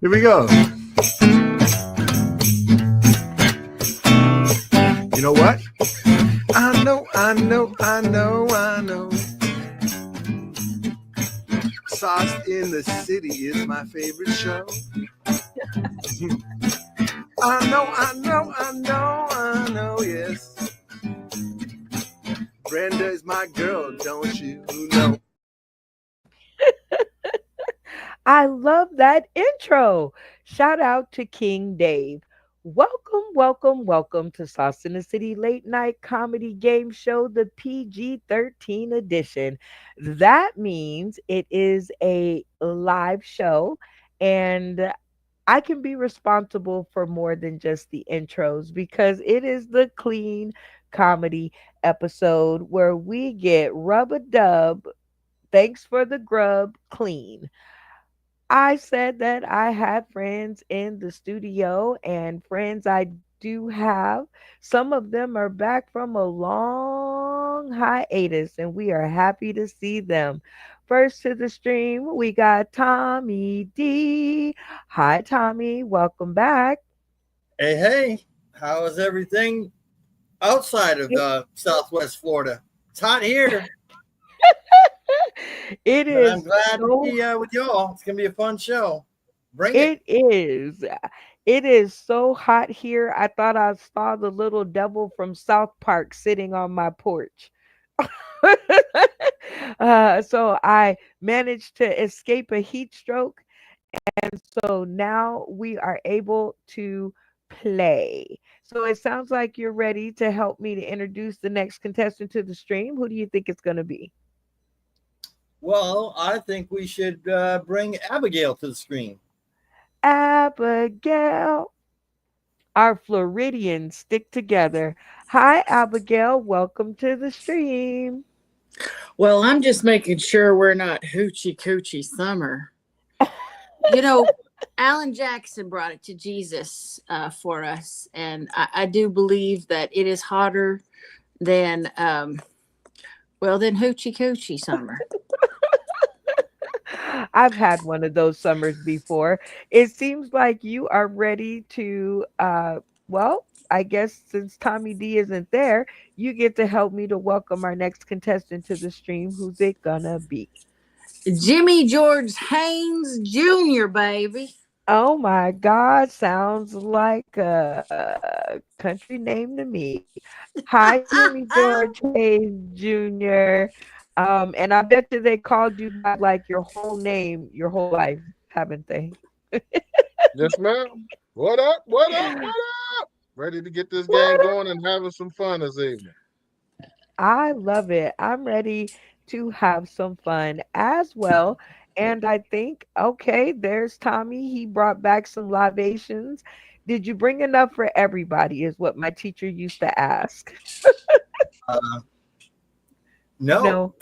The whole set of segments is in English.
Here we go. You know what? I know. Sauced in the City is my favorite show. I know, yes. Brenda is my girl, don't you know? I love that intro. Shout out to King Dave. Welcome, welcome, welcome to Sauce in the City late night comedy game show, the PG-13 edition. That means it is a live show, and I can be responsible for more than just the intros because it is the clean comedy episode where we get rub a dub. Thanks for the grub clean. I said that I had friends in the studio, and friends I do have. Some of them are back from a long hiatus, and we are happy to see them. First to the stream, we got Tommy D. Hi, Tommy. Welcome back. Hey, hey, how is everything outside of Southwest Florida? It's hot here, It but I'm is glad to so be with y'all. It's going to be a fun show. Bring it. It is. It is so hot here. I thought I saw the little devil from South Park sitting on my porch. So I managed to escape a heat stroke. And so now we are able to play. So it sounds like you're ready to help me to introduce the next contestant to the stream. Who do you think it's going to be? Well, I think we should bring Abigail to the screen. Abigail. Our Floridians stick together. Hi, Abigail. Welcome to the stream. Well, I'm just making sure we're not hoochie coochie summer. You know, Alan Jackson brought it to Jesus for us, and I do believe that it is hotter than, than hoochie coochie summer. I've had one of those summers before. It seems like you are ready to, I guess since Tommy D isn't there, you get to help me to welcome our next contestant to the stream. Who's it gonna be? Jimmy George Haynes Jr., baby. Oh my God, sounds like a country name to me. Hi, Jimmy George Hayes Jr. And I bet you they called you by like your whole name your whole life, haven't they? Yes, ma'am. What up? What up? What up? Ready to get this game going and having some fun this evening. I love it. I'm ready to have some fun as well. And I think, okay, there's Tommy. He brought back some libations. Did you bring enough for everybody? Is what my teacher used to ask. Uh, no. No.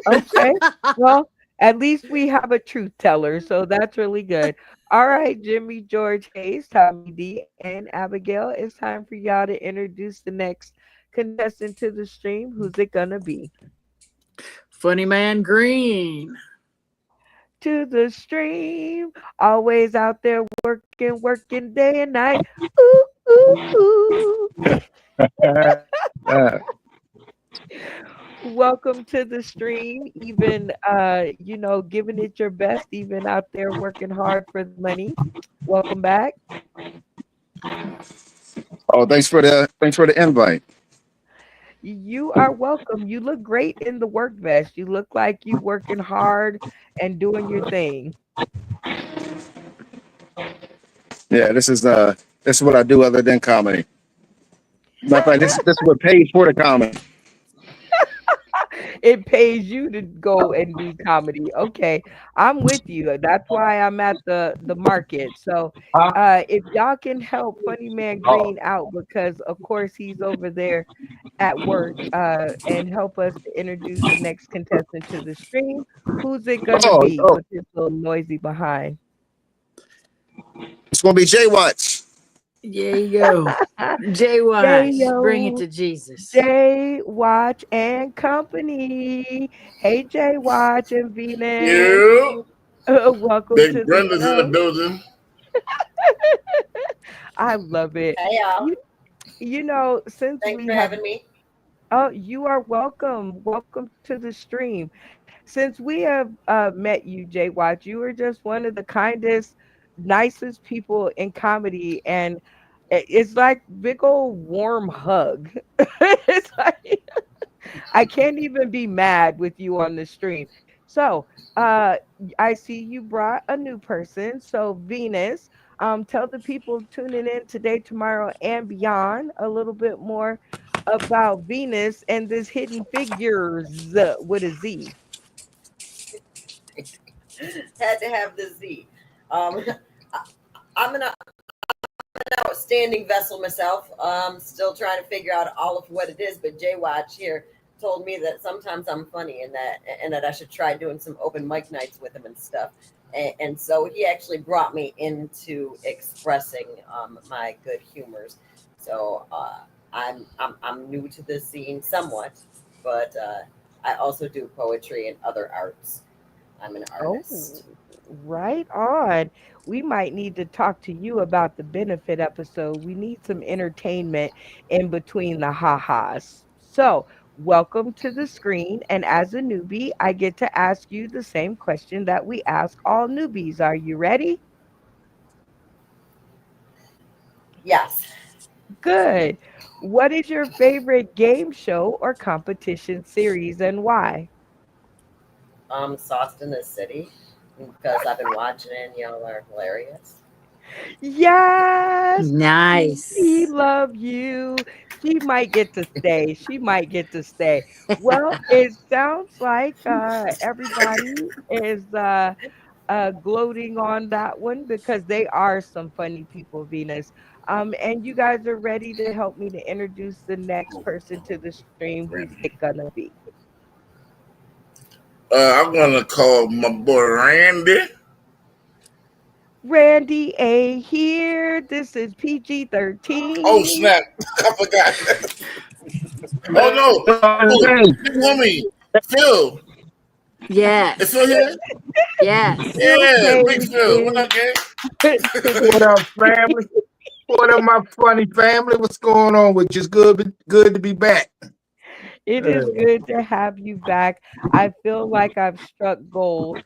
Okay. Well, at least we have a truth teller, so that's really good. All right, Jimmy George Hayes, Tommy D, and Abigail, it's time for y'all to introduce the next contestant to the stream. Who's it gonna be? Funny Man Green. To the stream, always out there working, working day and night. Ooh, ooh, ooh. Welcome to the stream. Even giving it your best, even out there working hard for the money. Welcome back. Oh, thanks for the invite. You are welcome. You look great in the work vest. You look like you working hard and doing your thing. Yeah, this is what I do other than comedy. Matter of fact, this is what pays for the comedy. It pays you to go and do comedy. Okay, I'm with you. That's why I'm at the market. So if y'all can help Funny Man Green out, because of course he's over there at work, and help us to introduce the next contestant to the stream. Who's it gonna Oh, be oh, with this little noisy behind? it's gonna be Jay Watts. There you go. Jay Wise, bring it Yo, to Jesus. J Watch and Company. Hey, J Watch and Venus. You. Welcome to Big the Brenda's in the show. building. I love it. Hey, y'all. You, since Thanks we for have, having me. oh, you are welcome. Welcome to the stream. Since we have met you, Jay Watch, you are just one of the kindest, nicest people in comedy, and it's like big old warm hug. It's like I can't even be mad with you on the stream. So, I see you brought a new person. So, Venus, tell the people tuning in today, tomorrow, and beyond a little bit more about Venus and this hidden figures with a Z. Had to have the Z. Um, I, I'm an outstanding vessel myself. Still trying to figure out all of what it is, but Jay Watch here told me that sometimes I'm funny and that I should try doing some open mic nights with him and stuff. And so he actually brought me into expressing my good humors. So I'm new to this scene somewhat, but I also do poetry and other arts. I'm an Oh, artist. right on. We might need to talk to you about the benefit episode. We need some entertainment in between the ha-has. So, welcome to the screen. And as a newbie, I get to ask you the same question that we ask all newbies. Are you ready? Yes. Good. What is your favorite game show or competition series and why? Sauced in the city because I've been watching it and y'all are hilarious. Yes, we Nice. love you. She might get to stay. She might get to stay. Well, it sounds like everybody is gloating on that one because they are some funny people, Venus. And you guys are ready to help me to introduce the next person to the stream. Who's it gonna be? I'm gonna call my boy Randy. Randy A here. This is PG Oh 13. snap! I forgot. Oh no! Oh, big homie, Phil. Is Phil Yes. here? Yes. Yeah, big Okay, Phil. What up, gang? then. What up, family? What up, my funny family? What's going on with you? It's good to be back. It is Uh, good to have you back. I feel like I've struck gold.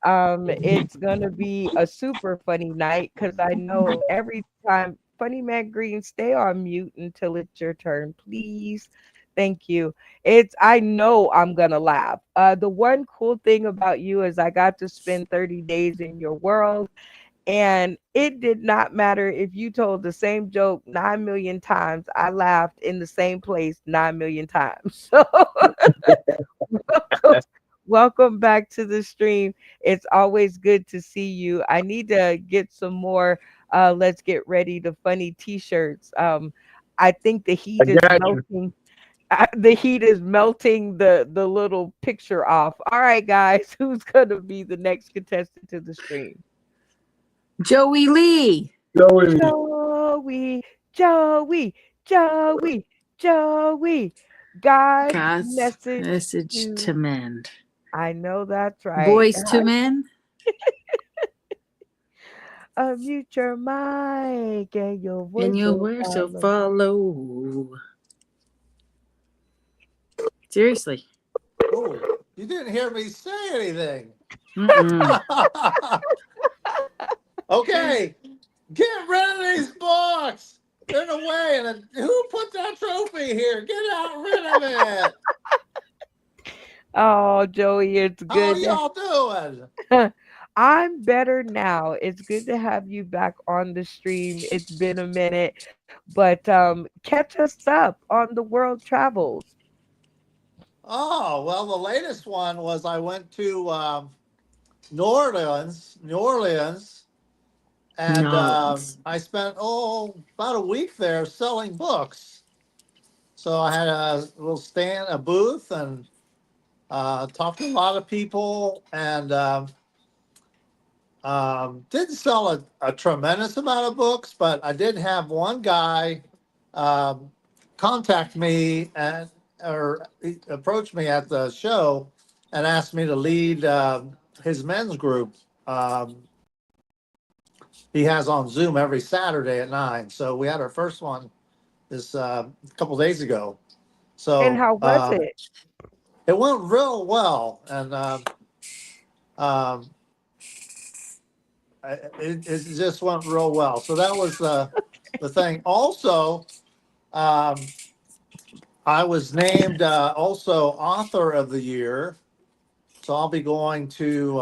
It's gonna be a super funny night because I know every time Funny Man Green, stay on mute until it's your turn, please. Thank you. I know I'm gonna laugh. The one cool thing about you is I got to spend 30 days in your world. And it did not matter if you told the same joke 9 million times. I laughed in the same place 9 million times. So welcome, welcome back to the stream. It's always good to see you. I need to get some more let's get ready to funny t-shirts. I think the I heat is got you. melting. The heat is melting the little picture off. All right, guys, who's gonna be the next contestant to the stream? Joey Lee. Joey, Joey, Joey, Joey, Joey. God's God's message message to to men. I know that's right. Boys to men. Unmute your mic and your And voice your will words shall follow. follow. Seriously. Oh, you didn't hear me say anything. Mm-mm. Okay, get rid of these books. They're in the way. And who put that trophy here? Get out rid of it. Oh, Joey, it's How are good y'all doing? I'm better now. It's good to have you back on the stream. It's been a minute, but catch us up on the world travels. Oh, well, the latest one was I went to New Orleans, and Nolans. I spent about a week there selling books. So I had a little stand, a booth, and talked to a lot of people, and didn't sell a tremendous amount of books, but I did have one guy um, contact me or he approached me at the show and asked me to lead his men's group. Um, he has on Zoom every Saturday at 9. So we had our first one this a couple days ago. And So how was it? it went real well, and it just went real well. So that was the thing. Also, I was named also author of the year. So I'll be going to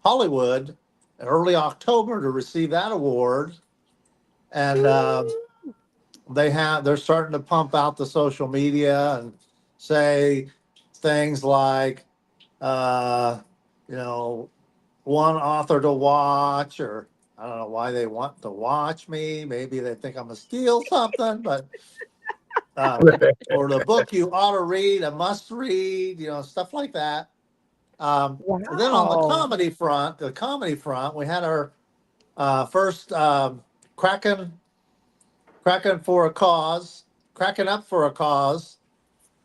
Hollywood in early October to receive that award, and they're starting to pump out the social media and say things like, you know, one author to watch, or I don't know why they want to watch me. Maybe they think I'm gonna steal something, but or the book you ought to read, a must read, stuff like that. And then on the Wow. comedy front, we had our first cracking for a cause, cracking up for a cause.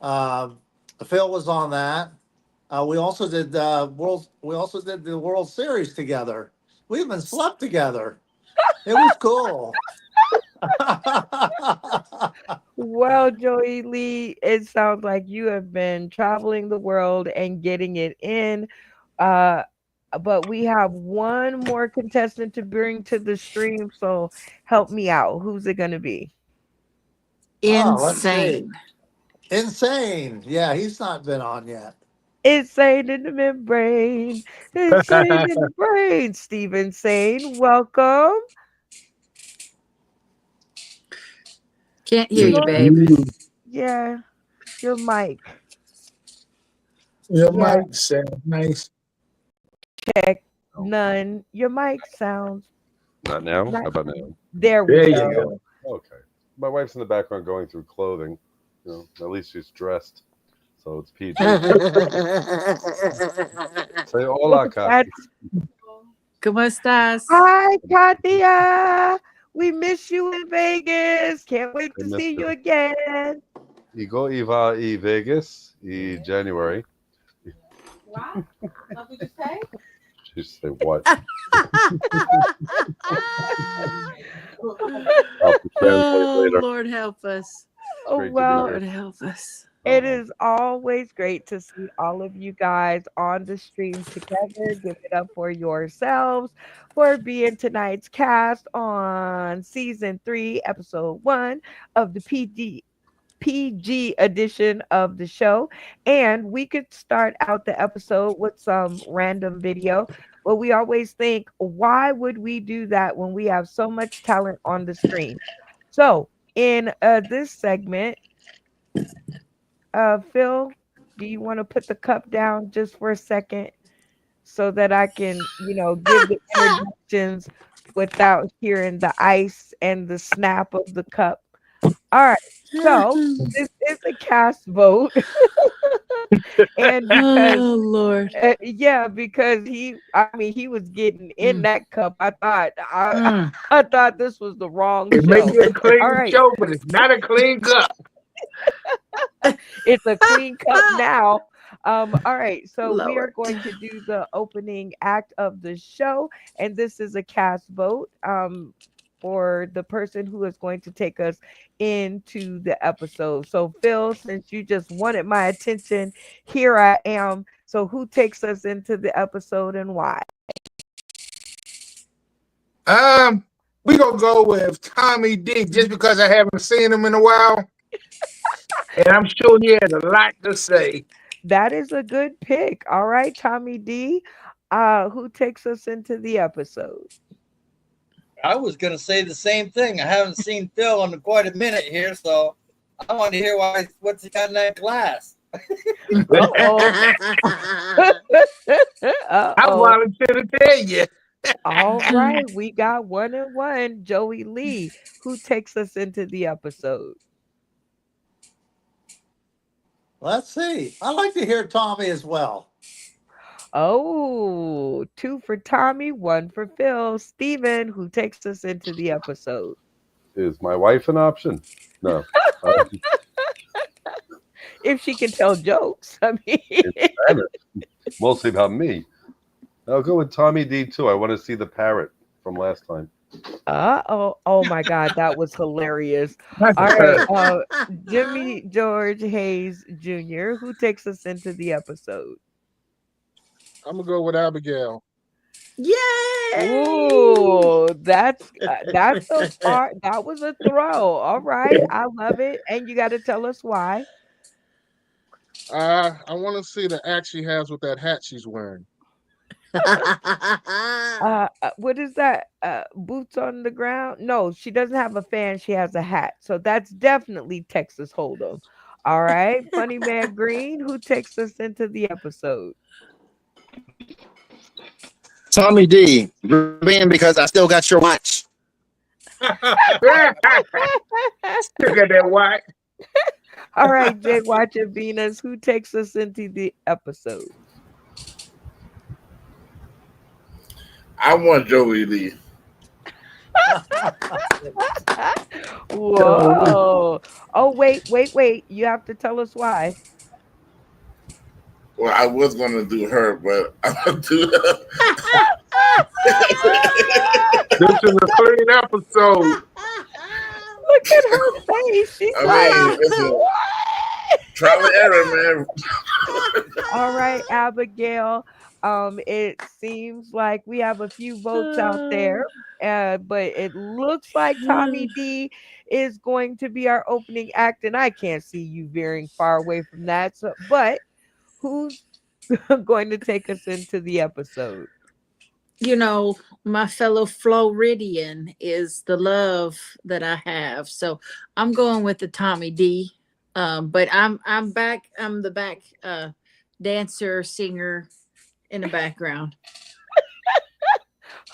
Um, Phil was on that. We also did the World Series together. We even slept together. It was cool. Well, Joey Lee, it sounds like you have been traveling the world and getting it in. Uh, but we have one more contestant to bring to the stream, so help me out. Who's it going to be? Let's see. Insane. Insane. Yeah, he's not been on yet. Insane in the membrane. Insane in the brain. Steve Insane, welcome. Can't hear you, babe. Yeah, your mic. Your Yeah, mic sounds nice. check. None. Your mic sounds Not now? not. How about now? There we There go. you go. Okay. My wife's in the background going through clothing. At least she's dressed. So it's PG. Say hola, Kathy. ¿Cómo estás? Hi, Katia. We miss you in Vegas. Can't wait to see you again. Igo Iva e Vegas e January. What? What did you say? She say what? Oh, Lord help us. Oh, well, Lord help us. it is always great to see all of you guys on the stream together. Give it up for yourselves for being tonight's cast on season 3, episode 1 of the PG edition of the show. And we could start out the episode with some random video. But we always think, why would we do that when we have so much talent on the screen? So, in this segment, Phil, do you want to put the cup down just for a second so that I can, give the introductions without hearing the ice and the snap of the cup? All right. So this is a cast vote. And because Oh, Lord. because he was getting in that cup. I thought this was the wrong It may show. be a clean All right. show, but it's not a clean cup. It's a clean cup now. All right, so we are Lord. going to do the opening act of the show, and this is a cast vote for the person who is going to take us into the episode. So, Phil, since you just wanted my attention, here I am. So, who takes us into the episode and why? We gonna go with Tommy D just because I haven't seen him in a while. And I'm sure he has a lot to say. That is a good pick. All right, Tommy D. Who takes us into the episode? I was going to say the same thing. I haven't seen Phil in quite a minute here, so I want to hear what's he got in that glass. I volunteer to tell you. All right, we got 1 and 1. Joey Lee, who takes us into the episode? Let's see. I'd like to hear Tommy as well. Oh, 2 for Tommy, 1 for Phil. Steven, who takes us into the episode? Is my wife an option? No. If she can tell jokes. I mean, Mostly about me. I'll go with Tommy D too. I want to see the parrot from last time. Oh my God, that was hilarious. That's All a right, fact. Jimmy George Hayes Jr., who takes us into the episode? I'm gonna go with Abigail. Yay! Ooh, that's a far. That was a throw. All right, I love it, and you got to tell us why. I want to see the act she has with that hat she's wearing. What is that? Boots on the ground? No, she doesn't have a fan. She has a hat. So that's definitely Texas Hold'em. All right, Funny Man Green, who takes us into the episode? Tommy D, in because I still got your watch. Look at that white. All right, Jay Watcher Venus, who takes us into the episode? I want Joey Lee. Whoa. Oh, wait. You have to tell us why. Well, I was gonna do her, but I'm gonna do her. This is a clean episode. Look at her face. She's it's a trial and error, man. All right, Abigail. It seems like we have a few votes out there, but it looks like Tommy D is going to be our opening act, and I can't see you veering far away from that. So, but who's going to take us into the episode? My fellow Floridian is the love that I have. So I'm going with the Tommy D. But I'm back. I'm the back dancer, singer in the background.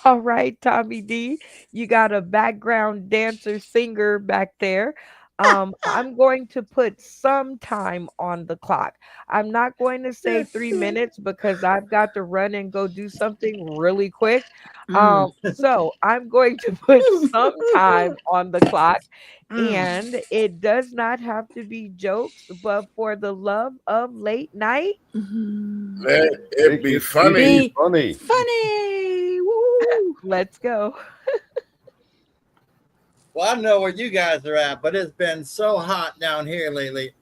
All right, Tommy D, you got a background dancer singer back there. I'm going to put some time on the clock. I'm not going to say 3 minutes because I've got to run and go do something really quick. So I'm going to put some time on the clock, and it does not have to be jokes, but for the love of late night, Let it be funny. Funny. Woo. Let's go. Well, I don't know where you guys are at, but it's been so hot down here lately.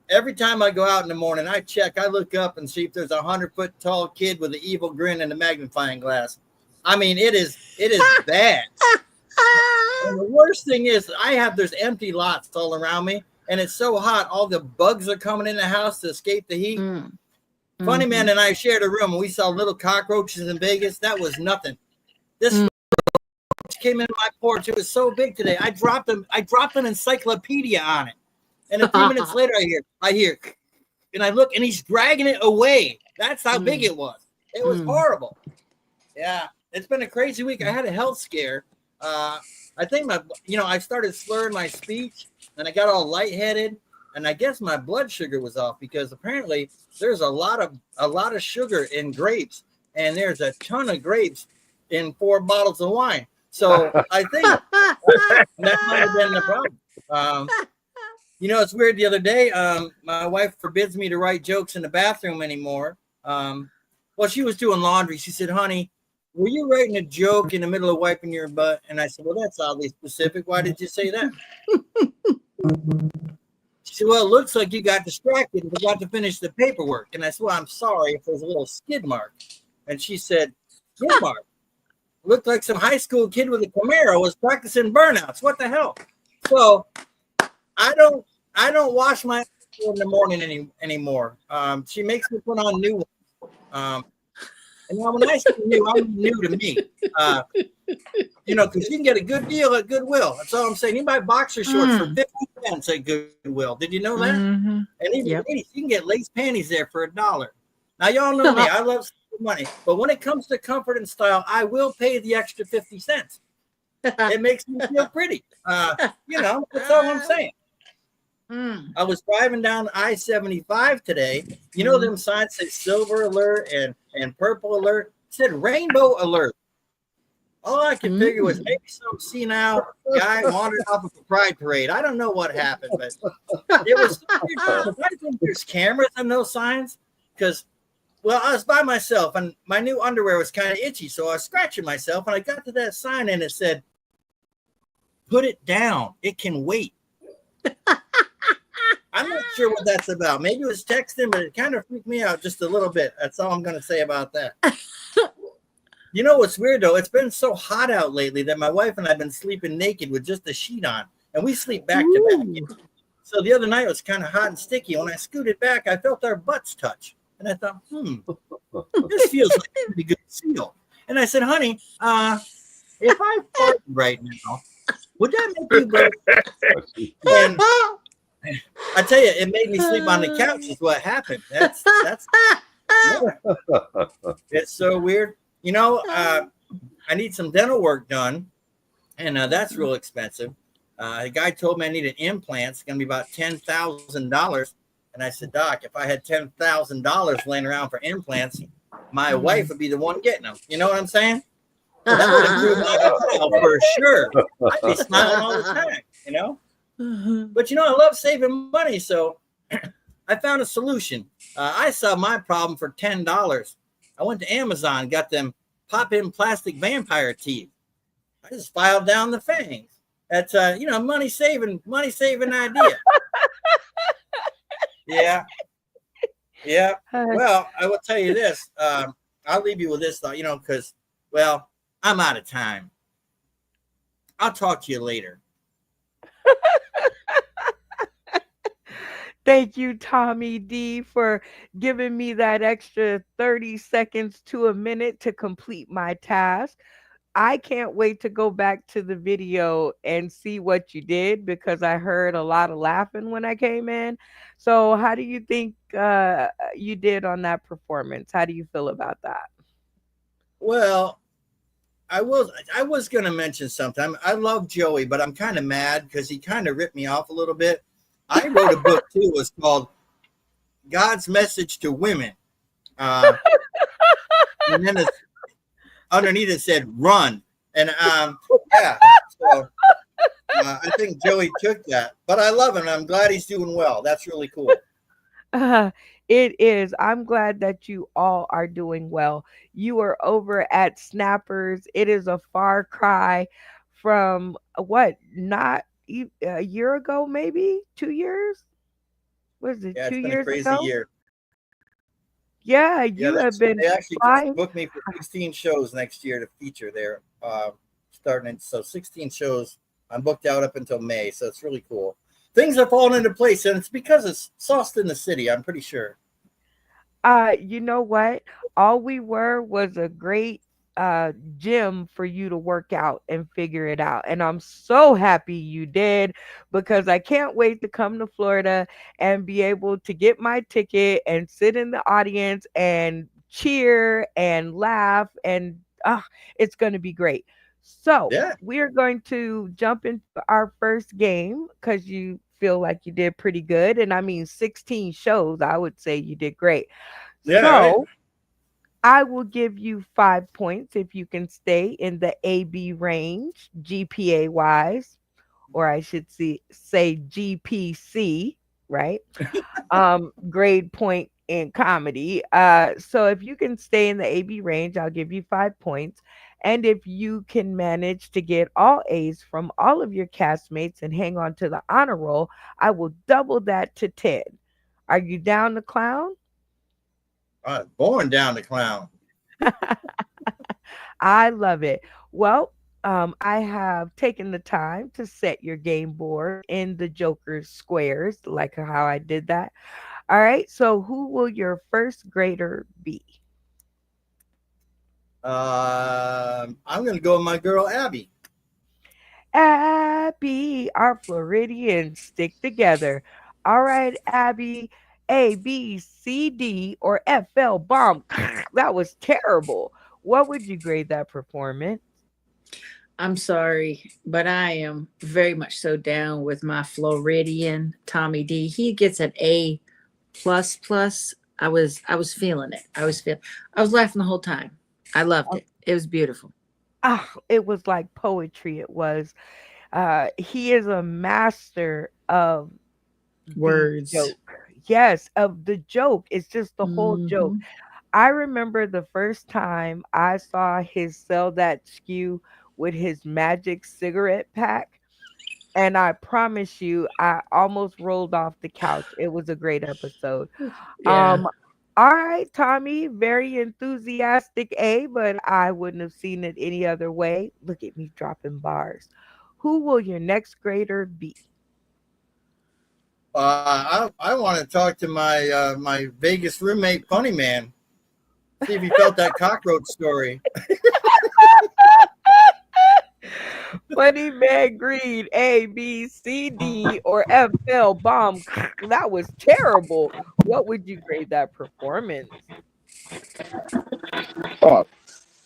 Every time I go out in the morning, I look up and see if there's a 100-foot tall kid with an evil grin and a magnifying glass. I mean, it is bad. And the worst thing is there's empty lots all around me, and it's so hot, all the bugs are coming in the house to escape the heat. Funny Man and I shared a room, and we saw little cockroaches in Vegas. That was nothing. This came in my porch. It was so big today. I dropped an encyclopedia on it. And a few minutes later, I hear, and I look, and he's dragging it away. That's how big it was. It was horrible. Yeah, it's been a crazy week. I had a health scare. I think I started slurring my speech, and I got all lightheaded, and I guess my blood sugar was off because apparently there's a lot of sugar in grapes, and there's a ton of grapes in 4 bottles of wine. So I think that might have been the problem. It's weird. The other day, my wife forbids me to write jokes in the bathroom anymore. She was doing laundry. She said, "Honey, were you writing a joke in the middle of wiping your butt?" And I said, "Well, that's oddly specific. Why did you say that?" She said, "Well, it looks like you got distracted and forgot to finish the paperwork." And I said, "Well, I'm sorry if there's a little skid mark." And she said, "Skid mark? Looked like some high school kid with a Camaro was practicing burnouts. What the hell?" So I don't wash my in the morning anymore. She makes me put on new ones. And now when I say new, I'm new to me. Because you can get a good deal at Goodwill. That's all I'm saying. You can buy boxer shorts for 50 cents at Goodwill. Did you know that? And even ladies, you can get lace panties there for $1. Now y'all know me. I love money, but when it comes to comfort and style, I will pay the extra 50 cents. It makes me feel pretty. That's all I'm saying. I was driving down I-75 today. You know them signs say silver alert and purple alert? It said rainbow alert. All I could figure was maybe some senile guy wandered off of a pride parade. I don't know what happened, but it was. I think there's cameras on those signs because Well, I was by myself, and my new underwear was kind of itchy, so I was scratching myself, and I got to that sign, and it said, "Put it down. It can wait." I'm not sure what that's about. Maybe it was texting, but it kind of freaked me out just a little bit. That's all I'm going to say about that. You know what's weird, though? It's been so hot out lately that my wife and I have been sleeping naked with just a sheet on, and we sleep back to back. So the other night it was kind of hot and sticky. When I scooted back, I felt our butts touch. And I thought, this feels like a pretty good seal. And I said, honey, if I farted right now, would that make you go? And I tell you, it made me sleep on the couch is what happened. That's it's so weird. You know, I need some dental work done, and that's real expensive. The guy told me I needed implants. It's going to be about $10,000. And I said, Doc, if I had $10,000 laying around for implants, my wife would be the one getting them. You know what I'm saying? That would improve my smile for sure. I'd be smiling all the time, you know? But, you know, I love saving money, so I found a solution. I solved my problem for $10. I went to Amazon, got them pop-in plastic vampire teeth. I just filed down the fangs. That's you know, money saving idea. Yeah. Well, I will tell you this. I'll leave you with this thought, you know, because, well, I'm out of time. I'll talk to you later. Thank you, Tommy D, for giving me that extra 30 seconds to a minute to complete my task. I can't wait to go back to the video and see what you did because I heard a lot of laughing when I came in. So, how do you think you did on that performance? How do you feel about that? Well, I was going to mention something. I love Joey, but I'm kind of mad because he kind of ripped me off a little bit. I wrote a book too. It was called God's Message to Women. And then underneath it said run. And yeah, so I think Joey took that. But I love him. I'm glad he's doing well. That's really cool. It is. I'm glad that you all are doing well. You are over at Snappers. It is a far cry from what? Not a year ago, maybe 2 years? Was it Yeah, it's two been a years crazy ago? year. Yeah, Yeah, you have been they actually just flying. booked me for 16 shows next year to feature there. Starting so 16 shows. I'm booked out up until May, so it's really cool. Things are falling into place, and it's because it's Saucedndacity, I'm pretty sure. You know what? All we were was a great gym for you to work out and figure it out. And I'm so happy you did because I can't wait to come to Florida and be able to get my ticket and sit in the audience and cheer and laugh and it's going to be great. So, Yeah. we're going to jump into our first game because you feel like you did pretty good. And I mean, 16 shows, I would say you did great. Yeah, right. So I will give you 5 points if you can stay in the AB range, GPA wise, or I should say GPC, right? Grade point in comedy. So if you can stay in the AB range, I'll give you 5 points. And if you can manage to get all A's from all of your castmates and hang on to the honor roll, I will double that to 10. Are you down to clown? I was born down to clown. I love it. Well, I have taken the time to set your game board in the Joker's squares, like how I did that. All right. So, who will your first grader be? I'm going to go with my girl Abby. Abby, our Floridians stick together. All right, Abby. A, B, C, D, or F L bomb. That was terrible. What would you grade that performance? I'm sorry, but I am very much so down with my Floridian Tommy D. He gets an A plus plus. I was feeling it. I was laughing the whole time. I loved it. It was beautiful. It was like poetry. It was. He is a master of the Words. joke. Yes, of the joke. It's just the whole joke. Mhm. I remember the first time I saw his sell that skew with his magic cigarette pack. And I promise you, I almost rolled off the couch. It was a great episode. Yeah. Um, all right, Tommy, very enthusiastic A, but I wouldn't have seen it any other way. Look at me dropping bars. Who will your next grader be? I want to talk to my Vegas roommate, Funny Man. See if he felt that cockroach story. Funny Man Green, A, B, C, D, or F, L, bomb. That was terrible. What would you grade that performance? Oh,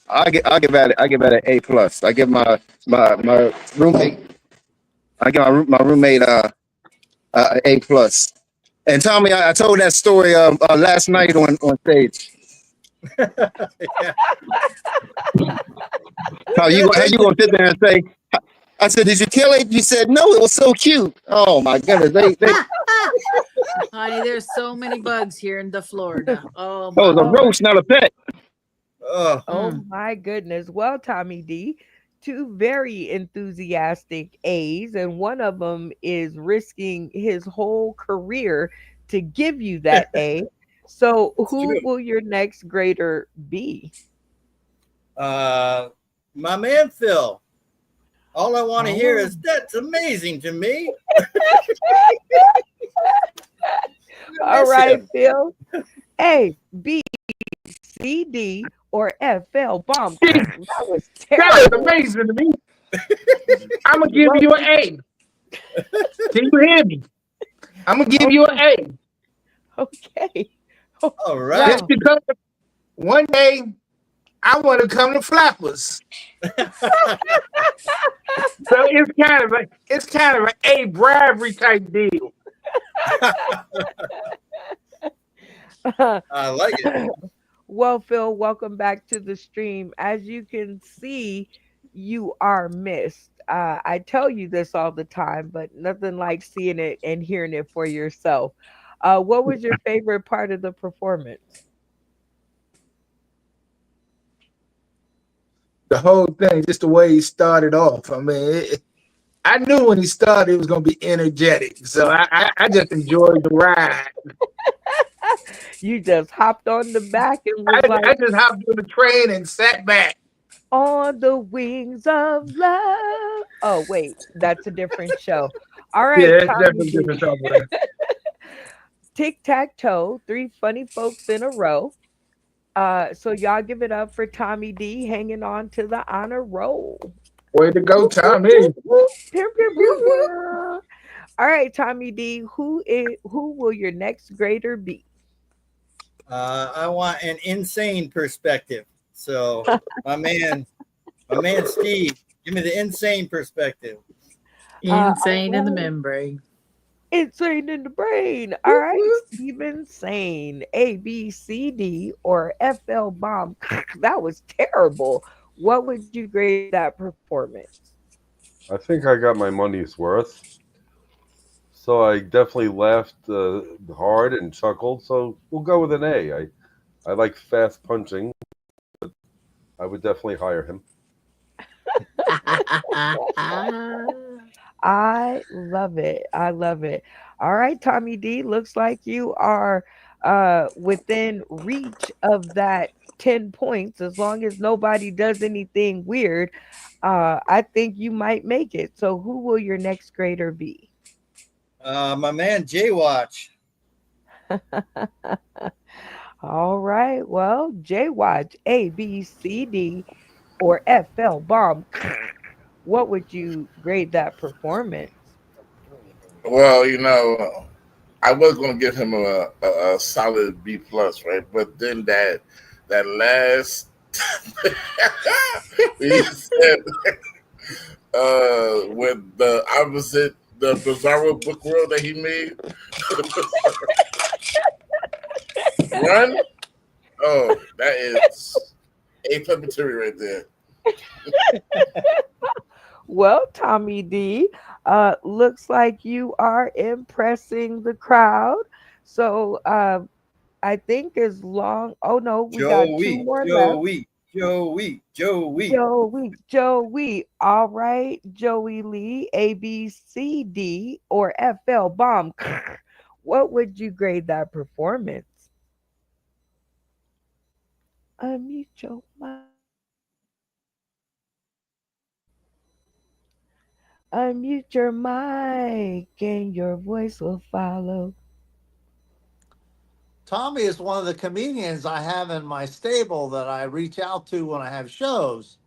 I give that an A plus. I give my roommate my roommate A plus. And Tommy, I told that story last night on stage. Yeah. How you gonna sit there and say? I said, "Did you kill it?" You said, "No, it was so cute." Oh my goodness, they Honey, there's so many bugs here in the Florida. Oh oh, my it was a Oh, roast, not a pet. Oh, oh Mm. my goodness. Well, Tommy D, two very enthusiastic A's, and one of them is risking his whole career to give you that A. So, it's who true. will your next grader be? Uh, my man Phil. All I want to hear Oh. is that's amazing to me. I All miss right, him. Phil. A, B, C, D, or F, L, bomb. That was That is terrible. amazing to me. I'm gonna give What you an would A. Can you hear me? I'm gonna give you an A. okay. Oh, All right. Just wow. because one day I want to come to Flappers. So it's kind of an A bribery type deal. I like it. Well, Phil, welcome back to the stream. As you can see, you are missed. I tell you this all the time, but nothing like seeing it and hearing it for yourself. What was your favorite part of the performance? The whole thing, just the way he started off. I mean, I knew when he started it was gonna be energetic. So I just enjoyed the ride. You just hopped on the back and was like, I just hopped on the train and sat back. on the wings of love. Oh, wait, that's a different show. All Yeah, right, that's Tommy definitely D. different song for that. Tic tac toe, three funny folks in a row. So y'all give it up for Tommy D hanging on to the honor roll. Way to go, Whoop, whoop, Tommy. whoop, whoop. Pew, pew, pew, pew. All right, Tommy D, who will your next grader be? I want an insane perspective. So my man Steve, give me the insane perspective. All Insane in the right. membrane. Insane in the brain. All Whoop, right, whoop. Steven Sane. A, B, C, D, or FL Bomb. That was terrible. What would you grade that performance? I think I got my money's worth. So I definitely laughed hard and chuckled. So we'll go with an A. I like fast punching. I would definitely hire him. I love it. I love it. All right, Tommy D, looks like you are within reach of that 10 points as long as nobody does anything weird. I think you might make it. So who will your next grader be? My man Jay Watch. All right. Well, J Watch, A, B, C, D, or FL bomb. What would you grade that performance? Well, I was going to give him a solid B plus, right? But then that last he said with the opposite, the Bizarro book world that he made, run. Oh, that is a puppetry right there. Well, Tommy D, looks like you are impressing the crowd. So I think as long. Oh no, we got two Joey, more left. Joey, Joey, Joey. Joey. All right, Joey Lee, A, B, C, D, or FL Bomb. What would you grade that performance? Unmute your Unmute your mic and your voice will follow. Tommy is one of the comedians I have in my stable that I reach out to when I have shows.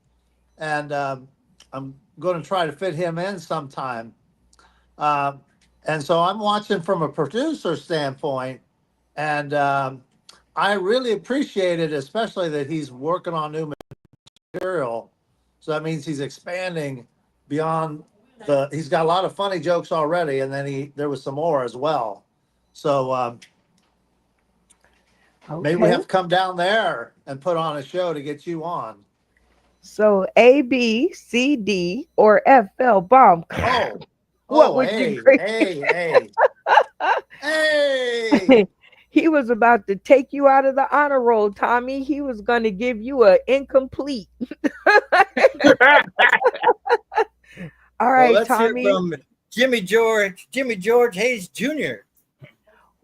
And I'm going to try to fit him in sometime. Uh, and so I'm watching from a producer standpoint. And I really appreciate it, especially that he's working on new material. So that means he's expanding beyond he's got a lot of funny jokes already. And then there was some more as well. So maybe we Okay. have to come down there and put on a show to get you on. So A, B, C, D, or FL Bomb. Oh, What would you hey, grade? hey, hey, hey. He was about to take you out of the honor roll, Tommy. He was going to give you an incomplete. All Well, right, let's hear Tommy. from Jimmy George Hayes Jr.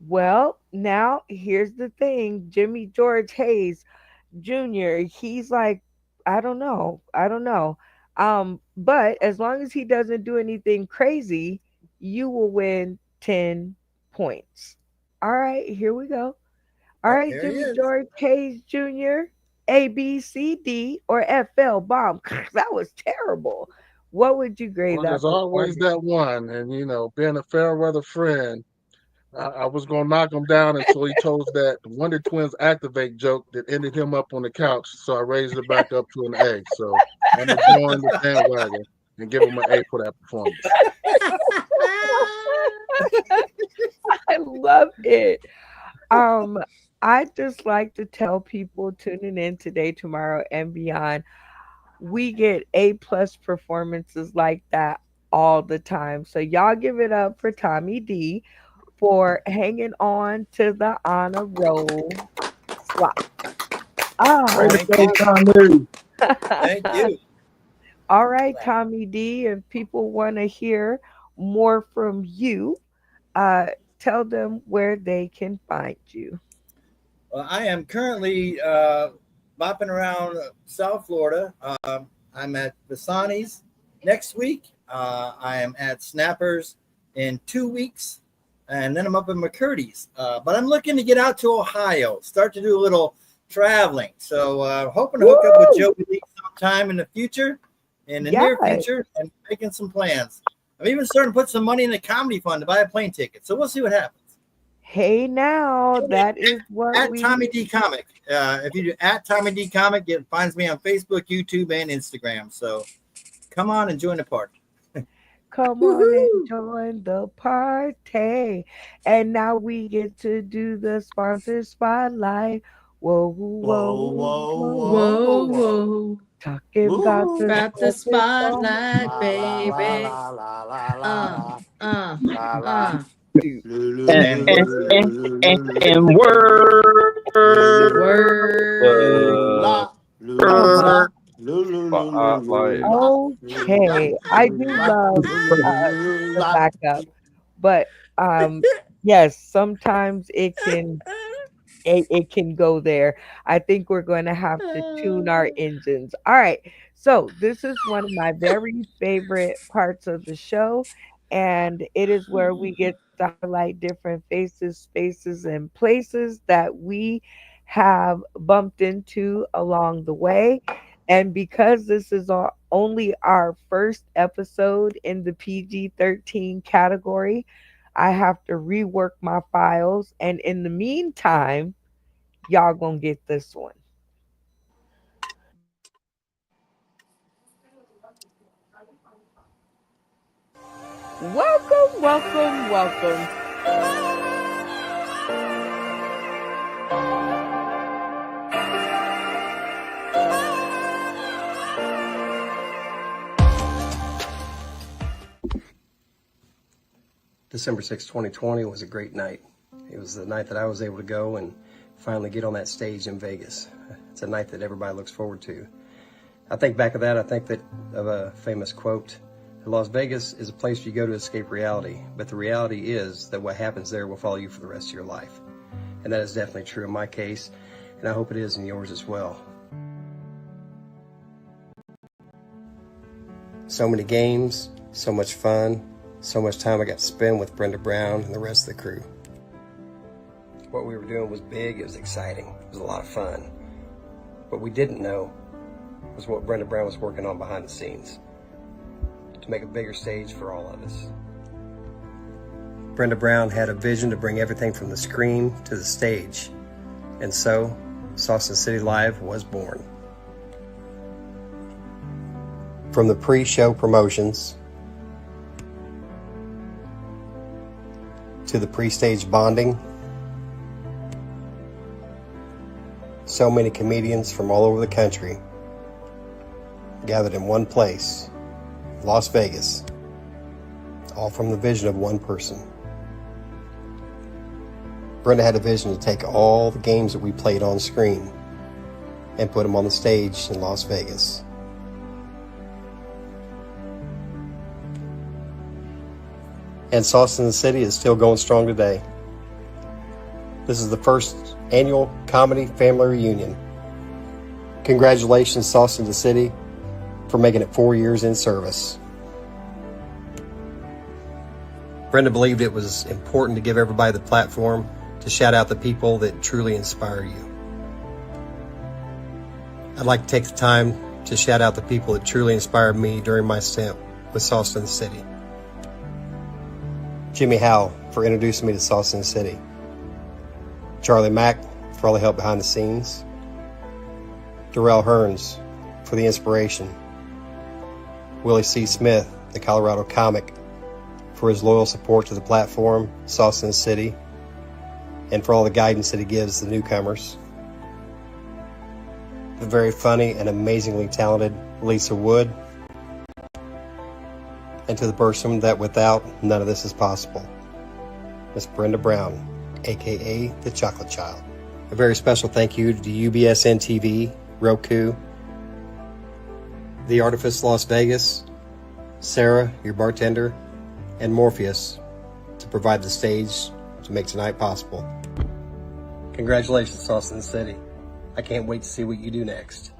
Well, now here's the thing. Jimmy George Hayes Jr., he's like, I don't know. I don't know. But as long as he doesn't do anything crazy, you will win 10 points. All right, here we go. All Oh, right, there he Jimmy is. George Hayes Jr., A, B, C, D, or FL Bomb. That was terrible. What would you grade Well, that there's always performance? that one. And, being a fair weather friend, I was going to knock him down until he told that Wonder Twins activate joke that ended him up on the couch. So I raised it back up to an A. So I'm going to join the bandwagon and give him an A for that performance. I love it. Um, I just like to tell people tuning in today, tomorrow, and beyond, we get A+ performances like that all the time. So y'all give it up for Tommy D for hanging on to the honor roll slot. Way Ah. to Thank go, you. Tommy. Thank you. All right, Tommy D, if people want to hear more from you, uh, tell them where they can find you. Well, I am currently bopping around South Florida. I'm at Visani's next week. I am at Snappers in 2 weeks. And then I'm up in McCurdy's. But I'm looking to get out to Ohio, start to do a little traveling. So hoping to hook up with Joey Lee sometime in the future, in the near Yes. future, and making some plans. I'm even starting to put some money in the comedy fund to buy a plane ticket. So we'll see what happens. Hey, now that is what At we Tommy D Comic. If you do at Tommy D Comic, it finds me on Facebook, YouTube, and Instagram. So come on and join the party. come on and Woohoo! join the party. And now we get to do the sponsor spotlight. Whoa, Whoa, whoa, whoa, whoa. whoa, Whoa, whoa. whoa. Talking about Woo. the Got the sponsor spotlight, La la la baby. la la la Uh, la uh, la la. uh. spotlight. Lu, lu, And lu, And lu, and lu, word. and lu, and, lu, lu, and lu, Word. la, lu, Uh-huh. la, lu, lu, lu, lu, lu, Spotlight. la, lu, la, Okay. I lu, do la, love lu, lu, uh, lu, the la. backup, but yes, sometimes it can go there. I think we're going to have to tune our engines. All right. So, this is one of my very favorite parts of the show. And it is where we get to highlight different faces, spaces, and places that we have bumped into along the way. And because this is only our first episode in the PG-13 category, I have to rework my files. And in the meantime, y'all gonna get this one. Welcome, welcome, welcome. December 6, 2020 was a great night. It was the night that I was able to go and finally get on that stage in Vegas. It's a night that everybody looks forward to. I think back of that, I think that of a famous quote, Las Vegas is a place you go to escape reality, but the reality is that what happens there will follow you for the rest of your life. And that is definitely true in my case, and I hope it is in yours as well. So many games, so much fun, so much time I got to spend with Brenda Brown and the rest of the crew. What we were doing was big, it was exciting, it was a lot of fun. What we didn't know was what Brenda Brown was working on behind the scenes to make a bigger stage for all of us. Brenda Brown had a vision to bring everything from the screen to the stage, and so Saucednd City Live was born. From the pre-show promotions to the pre-stage bonding, so many comedians from all over the country gathered in one place, Las Vegas, all from the vision of one person. Brenda had a vision to take all the games that we played on screen and put them on the stage in Las Vegas. And Saucednd City is still going strong today. This is the first annual comedy family reunion. Congratulations, Saucednd City, for making it 4 years in service. Brenda believed it was important to give everybody the platform to shout out the people that truly inspire you. I'd like to take the time to shout out the people that truly inspired me during my stint with Saucednd City. Jimmy Howell for introducing me to Saucednd City. Charlie Mack for all the help behind the scenes. Darrell Hearns for the inspiration. Willie C. Smith, the Colorado comic, for his loyal support to the platform, Saucednd City, and for all the guidance that he gives the newcomers. The very funny and amazingly talented Lisa Wood, and to the person that without none of this is possible, Miss Brenda Brown, aka the Chocolate Child. A very special thank you to UBSN TV, Roku, The Artifice Las Vegas, Sarah, your bartender, and Morpheus to provide the stage to make tonight possible. Congratulations, Saucednd City. I can't wait to see what you do next.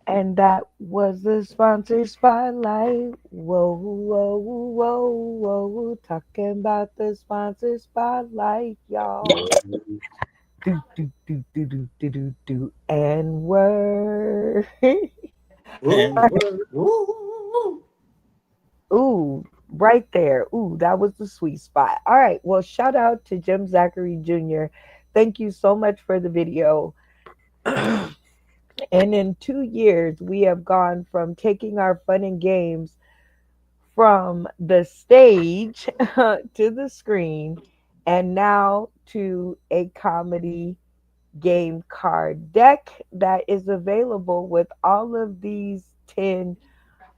And that was the sponsor spotlight. Whoa, whoa, whoa, whoa. Talking about the sponsor spotlight, y'all. Do, do, do, do, do, do, do, do. And word. Ooh, right there. Ooh, that was the sweet spot. All right. Well, shout out to Jim Zachary Jr. Thank you so much for the video. And in 2 years, we have gone from taking our fun and games from the stage to the screen and now to a comedy game card deck that is available with all of these 10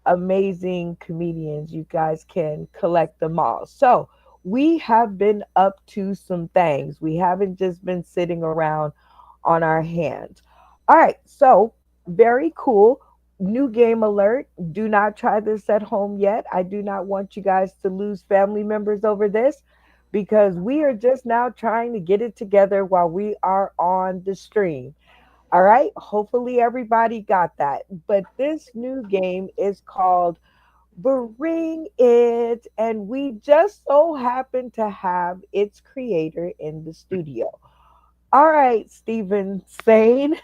amazing comedians. You guys can collect them all. So we have been up to some things. We haven't just been sitting around on our hands. All right, so very cool. New game alert. Do not try this at home yet. I do not want you guys to lose family members over this because we are just now trying to get it together while we are on the stream. All right, hopefully everybody got that. But this new game is called Bring It, and we just so happen to have its creator in the studio. All right, Stephen Sane.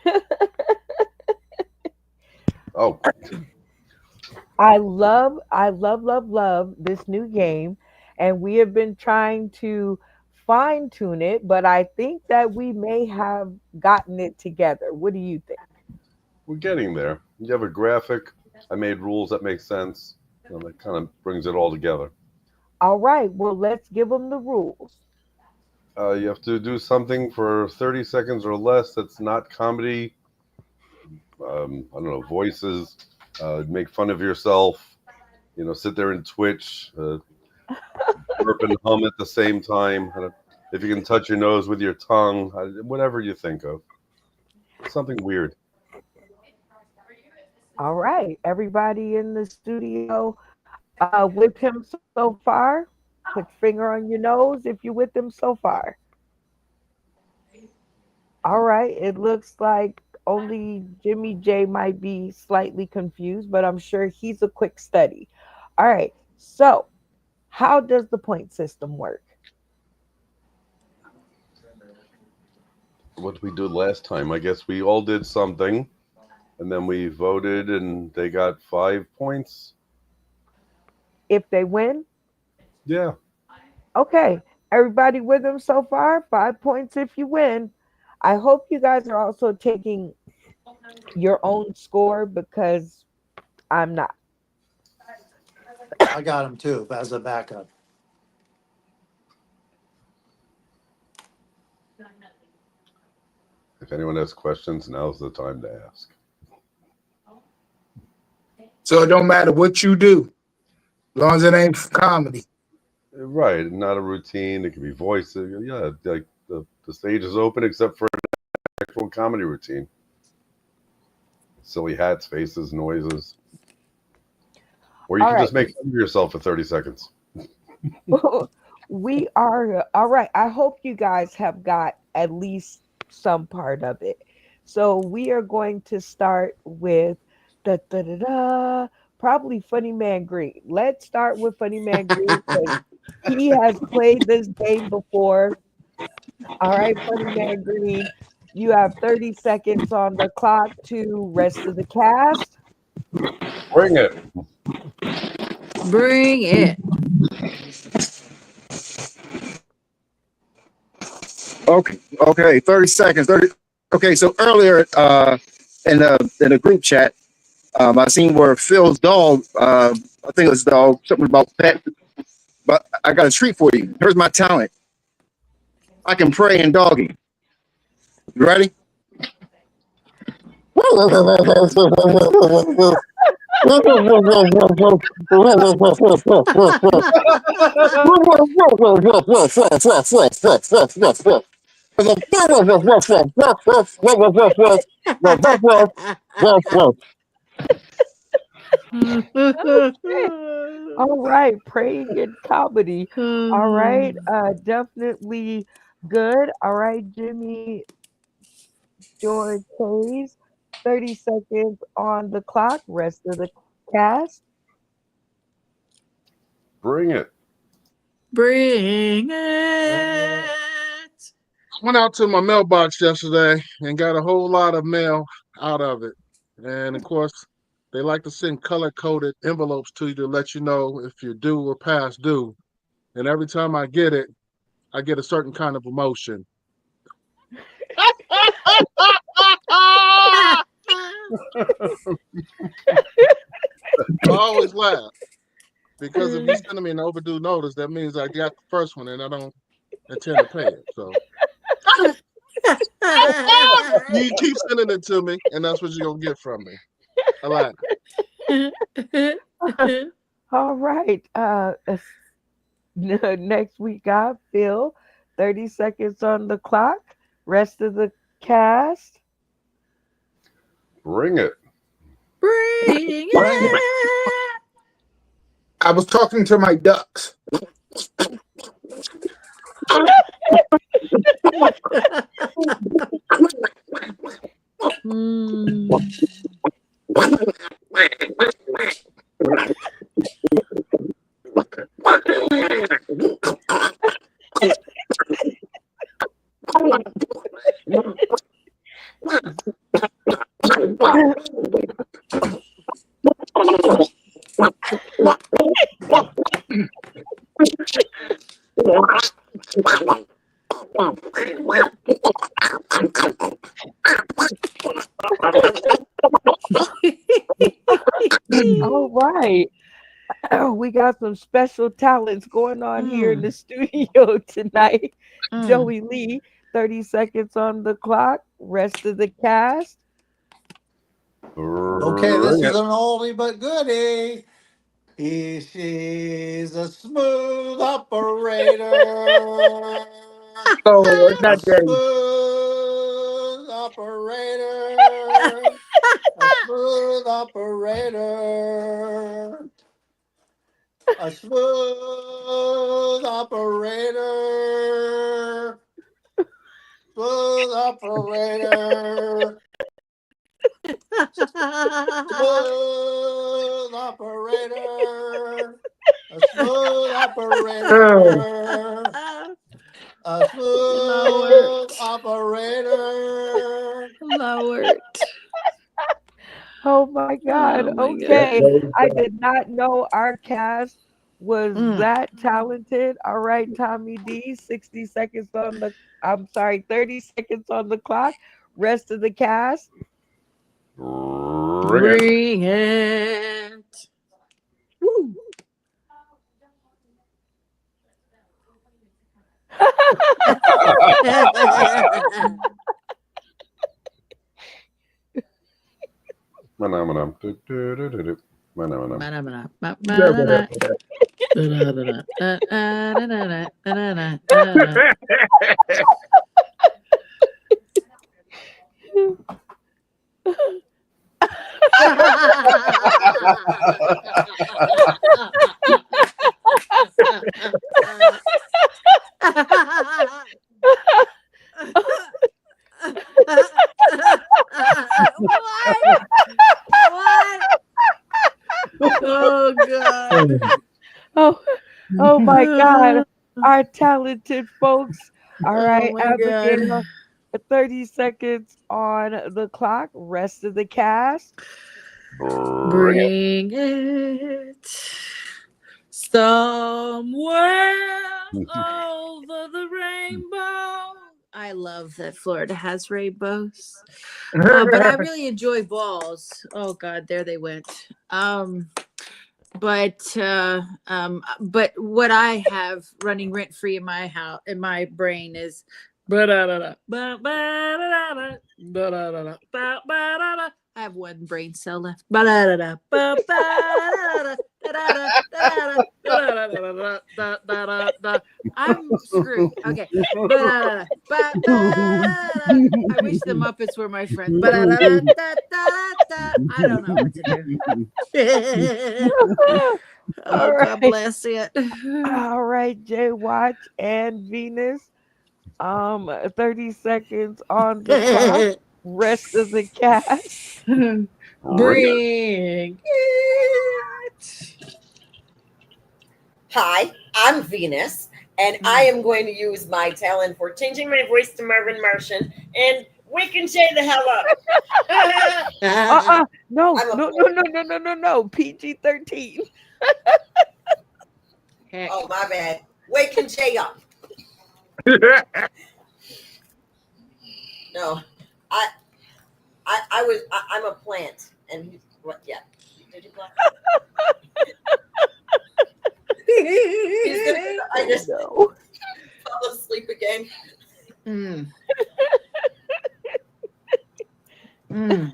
Oh, I love this new game, and we have been trying to fine tune it, but I think that we may have gotten it together. What do you think? we're getting there. You have a graphic. I made rules that make sense. That kind of brings it all together. All right, well, let's give them the rules. You have to do something for 30 seconds or less that's not comedy. I don't know, voices. Make fun of yourself. sit there and twitch, burp and hum at the same time. If you can touch your nose with your tongue, whatever you think of. Something weird. All right, everybody in the studio, with him so far. Put your finger on your nose if you're with him so far. All right, it looks like only Jimmy J might be slightly confused, but I'm sure he's a quick study. All right, so how does the point system work? What did we do last time? I guess we all did something, and then we voted, and they got 5 points. If they win, Yeah. okay, everybody with him so far, 5 points if you win. I hope you guys are also taking your own score because I'm not. I got him too as a backup. If anyone has questions, now's the time to ask. So it don't matter what you do, as long as it ain't comedy. Right, not a routine. It could be voice. Yeah, like the stage is open except for an actual comedy routine. Silly hats, faces, noises. Or you All can just right. make fun of yourself for 30 seconds. We are all right. I hope you guys have got at least some part of it. So we are going to start with probably Funny Man Green. Let's start with Funny Man Green because he has played this game before. All right, Funny Man Green, you have 30 seconds on the clock to rest of the cast. Bring it. Bring it. Okay, 30 seconds. 30. Okay, so earlier in the group chat, I seen where Phil's dog, I think it was dog, something about pet, but I got a treat for you. Here's my talent. I can pray in doggy. You ready? All right, praying in comedy. All right, definitely good. All right, Jimmy George Hayes, 30 seconds on the clock. Rest of the cast. Bring it. Bring it. Went out to my mailbox yesterday and got a whole lot of mail out of it. And of course, they like to send color-coded envelopes to you to let you know if you're due or past due. And every time I get it, I get a certain kind of emotion. I always laugh because if you're sending me an overdue notice, that means I got the first one and I don't intend to pay it. So you keep sending it to me, and that's what you're gonna get from me. I like it. All right. Next we got Phil. 30 seconds on the clock. Rest of the cast. Bring it. Bring it. I was talking to my ducks. All right. We got some special talents going on here in the studio tonight. Joey Lee, 30 seconds on the clock. Rest of the cast. Okay, this is an oldie but goodie. She's a smooth operator. Oh, A not Dave. smooth operator. A smooth operator. A smooth operator. Smooth operator. Smooth operator. A smooth operator. A smooth operator. Lord. Oh my God. Oh my Okay. God. I did not know our cast was Mm. that talented. All right, Tommy D, 60 seconds on the, I'm sorry, 30 seconds on the clock. Rest of the cast. Bring it. Woo. What? Oh God. Oh, oh my God. Our talented folks. All Oh right, my God. Abigail, 30 seconds on the clock. Rest of the cast. Bring it somewhere over the rainbow. I love that Florida has rainbows. But I really enjoy balls. Oh God, there they went. But what I have running rent free in my house, in my brain, is I have one brain cell left. I'm screwed. Okay. I wish the Muppets were my friends. I don't know what to do. Oh, All God right. bless it. All right, Jay Watch and Venus. 30 seconds on the clock. Rest of the cast. Bring it. Hi, I'm Venus, and I am going to use my talent for changing my voice to Marvin Martian and waking Jay the hell up. No, I'm a no, no, no, no, no, no, no. PG-13. Heck. Oh, my bad. Waking Jay up. No, I'm a plant, and he's what? Yeah, did you block? He's gonna. I just No. fall asleep again. Mm. Mm.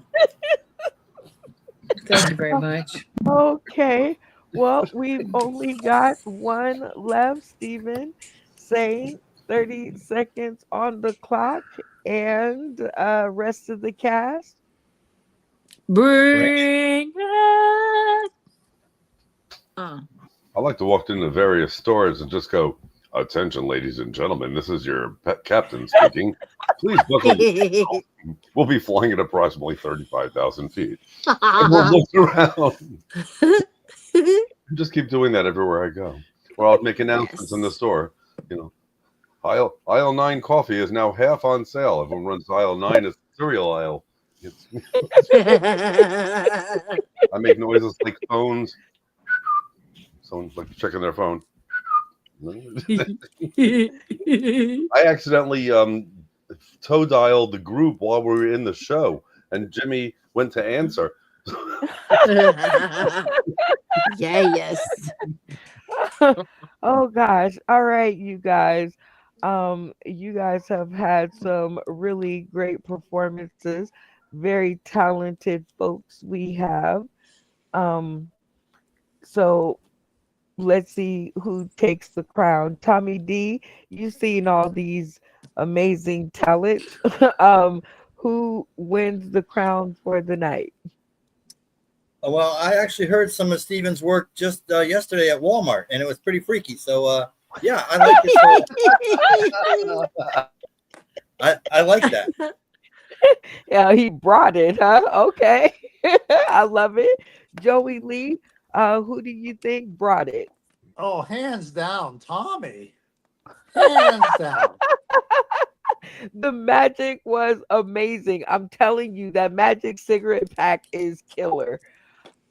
Thank you very much. Okay. Well, we've only got one left, Stephen. Saying 30 seconds on the clock and rest of the cast. Bring it. I like to walk into various stores and just go, "Attention, ladies and gentlemen, this is your pet captain speaking. Please buckle your seatbelt. We'll be flying at approximately 35,000 feet." Everyone looks around. Just keep doing that everywhere I go. Or I'll make announcements in the store. You know, aisle 9 coffee is now half on sale. Everyone runs to aisle 9 as the cereal aisle. I make noises like phones. Someone's like checking their phone. I accidentally toe dialed the group while we were in the show, and Jimmy went to answer. Yes. Oh gosh. All right, you guys. You guys have had some really great performances. Very talented folks we have. Um So let's see who takes the crown. Tommy D, you've seen all these amazing talents. Who wins the crown for the night? Well, I actually heard some of Steven's work just yesterday at Walmart, and it was pretty freaky. So, yeah, I like his whole. I like that. Yeah, he brought it, huh? Okay. I love it. Joey Lee, who do you think brought it? Oh, hands down, Tommy. Hands down. The magic was amazing. I'm telling you, that magic cigarette pack is killer.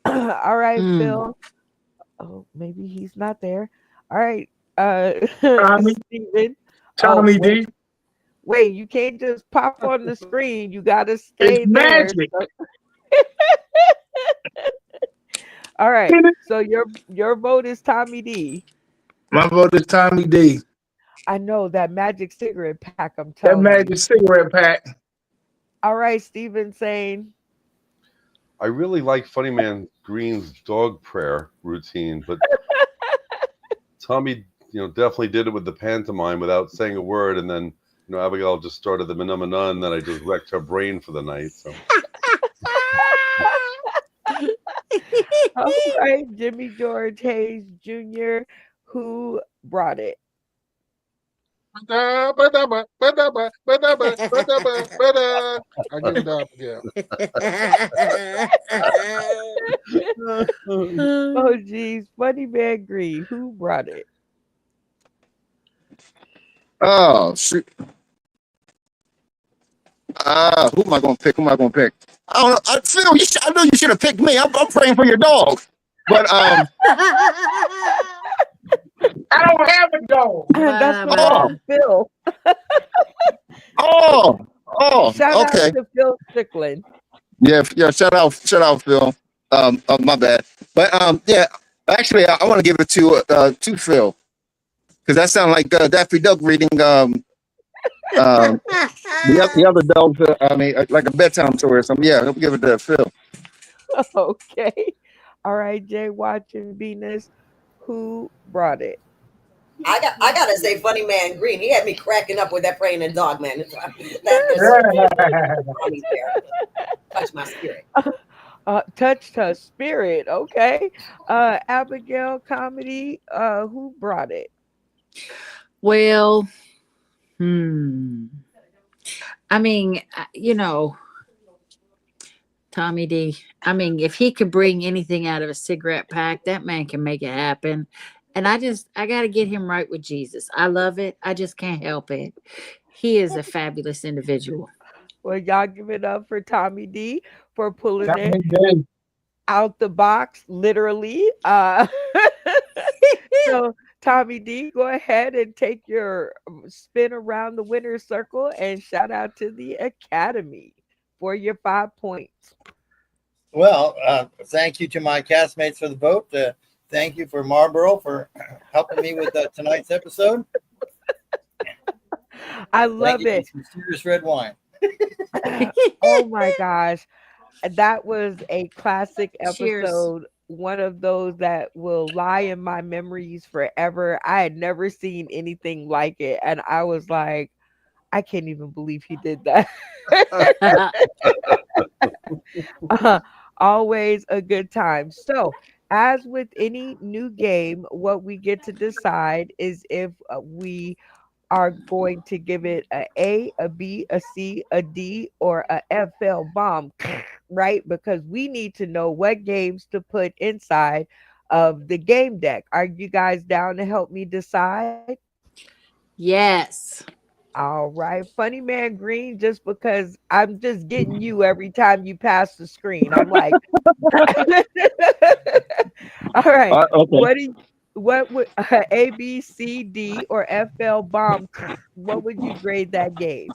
All right, Mm. Phil. Oh, maybe he's not there. All right, Tommy, Steven. Oh, Tommy D. wait, you can't just pop on the screen. You got to It's stay there. magic. All right. So your vote is Tommy D. My vote is Tommy D. I know that magic cigarette pack. I'm That telling you. magic cigarette pack. All right, Steven saying. I really like Funny Man Green's dog prayer routine, but Tommy, definitely did it with the pantomime without saying a word, and then Abigail just started the manumana, and then I just wrecked her brain for the night. So. All right, Jimmy George Hayes Jr., who brought it? I give it up again. Oh, geez. Funny Man Green, who brought it? Oh shoot. Who am I gonna pick? I don't know. Phil, I know you should have picked me. I'm praying for your dog. But I don't have a dog. That's what wrong, Phil. Shout okay. out to Phil Strickland. Yeah. Shout out, Phil. My bad. But yeah. Actually, I want to give it to Phil because that sounds like Daffy Duck reading the other dog. I mean, like a bedtime story or something. Yeah, I'll give it to Phil. Okay. All right, Jay watching Venus, who brought it? I gotta say, Funny Man Green, he had me cracking up with that praying and dog man. Touch my spirit. Touched her spirit. Okay. Abigail Comedy, who brought it? Well, I mean, Tommy D. I mean, if he could bring anything out of a cigarette pack, that man can make it happen. And I got to get him right with Jesus. I love it. I just can't help it. He is a fabulous individual. Well, y'all give it up for Tommy D for pulling it out the box, literally. So, Tommy D, go ahead and take your spin around the winner's circle and shout out to the Academy for your 5 points. Well, thank you to my castmates for the vote. Thank you for Marlboro for helping me with tonight's episode. I love it. Some serious red wine. Oh my gosh. That was a classic Cheers. episode. One of those that will lie in my memories forever. I had never seen anything like it. And I was like, I can't even believe he did that. Always a good time. So, as with any new game, what we get to decide is if we are going to give it a B, a C, a D, or a FL bomb, right? Because we need to know what games to put inside of the game deck. Are you guys down to help me decide? Yes. All right, Funny Man Green, just because I'm just getting you every time you pass the screen. I'm like, all right. Okay. What would A, B, C, D, or FL bomb? What would you grade that game?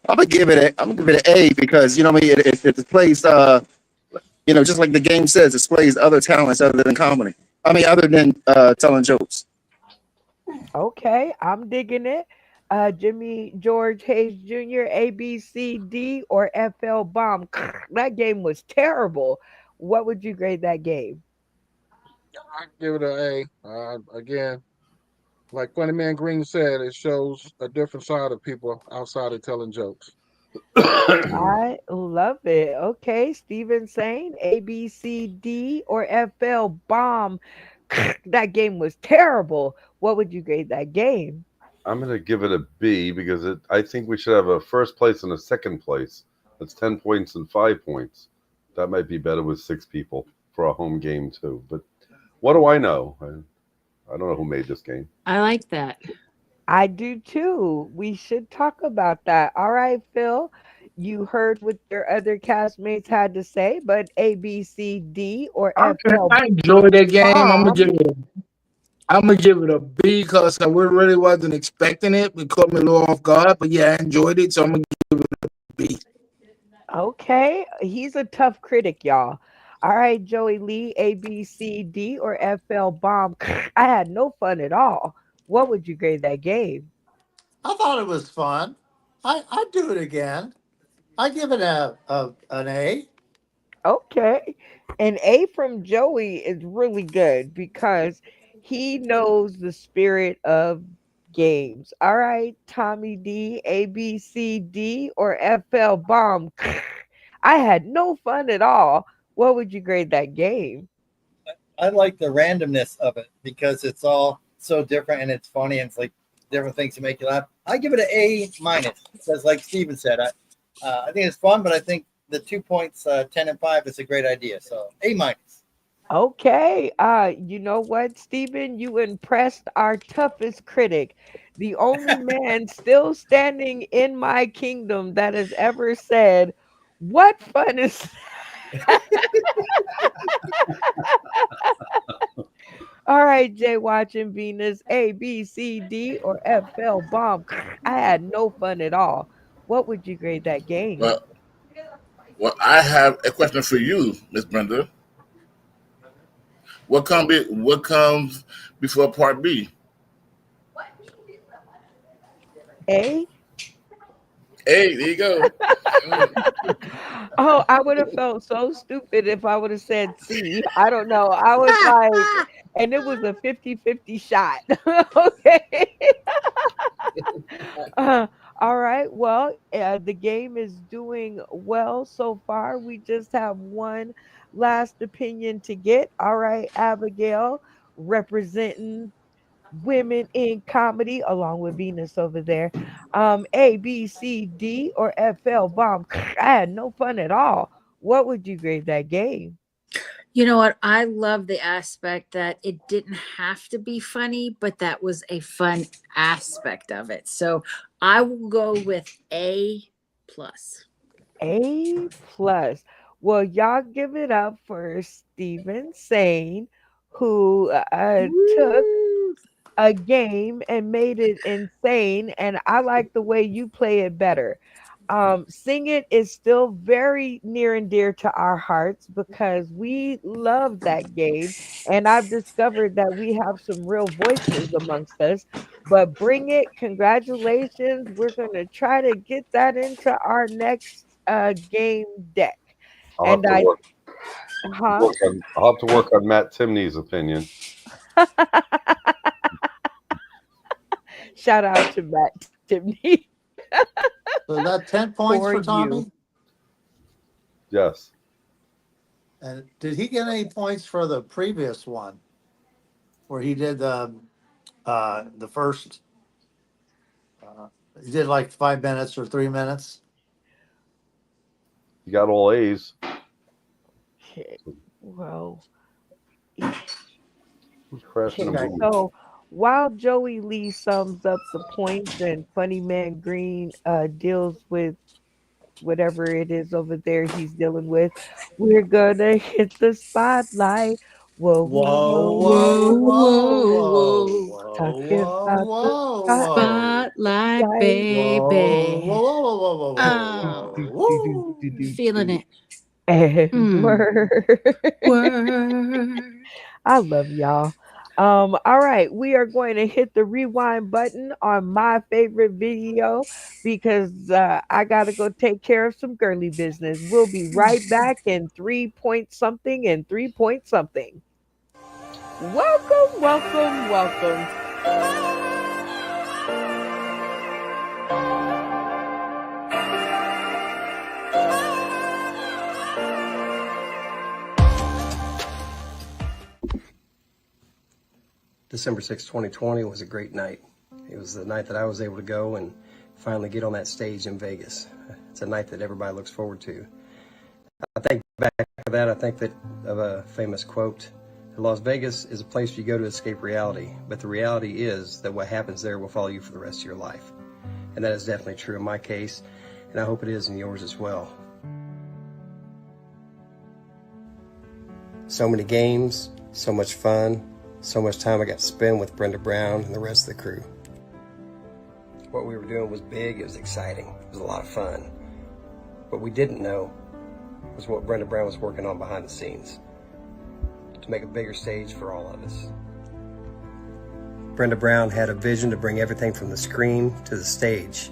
I'm gonna give it an A because what I mean it displays just like the game says, it displays other talents other than comedy. I mean other than telling jokes. Okay, I'm digging it. Jimmy George Hayes Jr., A, B, C, D, or FL bomb? That game was terrible. What would you grade that game? I give it an A. Again, like Funny Man Green said, it shows a different side of people outside of telling jokes. I love it. Okay, Steven saying A, B, C, D, or FL bomb. That game was terrible. What would you grade that game? I'm going to give it a B because I think we should have a first place and a second place. That's 10 points and 5 points. That might be better with 6 people for a home game, too. But what do I know? I don't know who made this game. I like that. I do too. We should talk about that. All right, Phil. You heard what your other castmates had to say, but A, B, C, D, or FL I enjoyed that game. bomb. I'm gonna give it a B because I really wasn't expecting it. It caught me a little off guard, but yeah, I enjoyed it, so I'm gonna give it a B. Okay, he's a tough critic, y'all. All right, Joey Lee, A, B, C, D, or FL bomb. I had no fun at all. What would you grade that game? I thought it was fun. I'd do it again. I give it a an A. Okay. An A from Joey is really good because he knows the spirit of games. All right, Tommy D, A, B, C, D, or FL bomb. I had no fun at all. What would you grade that game? I like the randomness of it because it's all so different and it's funny and it's like different things to make you laugh. I give it an A minus because, like Steven said, I think it's fun, but I think the 2 points, 10 and 5, is a great idea. So A minus. Okay. You know what, Stephen? You impressed our toughest critic. The only man still standing in my kingdom that has ever said, "What fun is all right, Jay watching Venus, A, B, C, D, or FL bomb? I had no fun at all. What would you grade that game? Well, I have a question for you, Miss Brenda. What comes before Part B? A? Hey, there you go. Oh, I would have felt so stupid if I would have said C. I don't know. I was like, and it was a 50-50 shot. Okay. All right. Well, the game is doing well so far. We just have one last opinion to get. All right, Abigail, representing women in comedy, along with Venus over there. A, B, C, D, or FL bomb. I had no fun at all. What would you grade that game? You know what? I love the aspect that it didn't have to be funny, but that was a fun aspect of it. So I will go with A plus. A plus. Well, y'all give it up for Steven Sane, who took a game and made it insane. And I like the way you play it better. Sing It is still very near and dear to our hearts because we love that game. And I've discovered that we have some real voices amongst us. But Bring It, congratulations. We're going to try to get that into our next game deck. I'll have And to I, work, huh? work on. I'll have to work on Matt Timney's opinion. Shout out to Matt Tierney So that 10 points for for you. Tommy. Yes. And did he get any points for the previous one where he did the first? He did like 5 minutes or 3 minutes. You got all A's. Okay. Well, Who's crashing okay. the movie? So while Joey Lee sums up the points and Funny Man Green deals with whatever it is over there he's dealing with, we're gonna hit the spotlight. Whoa, whoa, Whoa, whoa, whoa, Whoa, whoa. whoa, whoa, whoa, whoa. whoa, Talking whoa, about the whoa, whoa. Spotlight, spotlight. Whoa, baby. whoa, whoa, whoa, whoa, Do, whoa, do, Oh, do, whoa, do, do, woo. do, do, feeling do. it. And Mm. word. Word. I love y'all. All right, we are going to hit the rewind button on my favorite video because I gotta go take care of some girly business. We'll be right back in 3 point something and 3 point something. Welcome, welcome, welcome. December 6, 2020 was a great night. It was the night that I was able to go and finally get on that stage in Vegas. It's a night that everybody looks forward to. I think back to that, I think that of a famous quote, Las Vegas is a place you go to escape reality, but the reality is that what happens there will follow you for the rest of your life. And that is definitely true in my case, and I hope it is in yours as well. So many games, so much fun, so much time I got to spend with Brenda Brown and the rest of the crew. What we were doing was big, it was exciting, it was a lot of fun. What we didn't know was what Brenda Brown was working on behind the scenes to make a bigger stage for all of us. Brenda Brown had a vision to bring everything from the screen to the stage,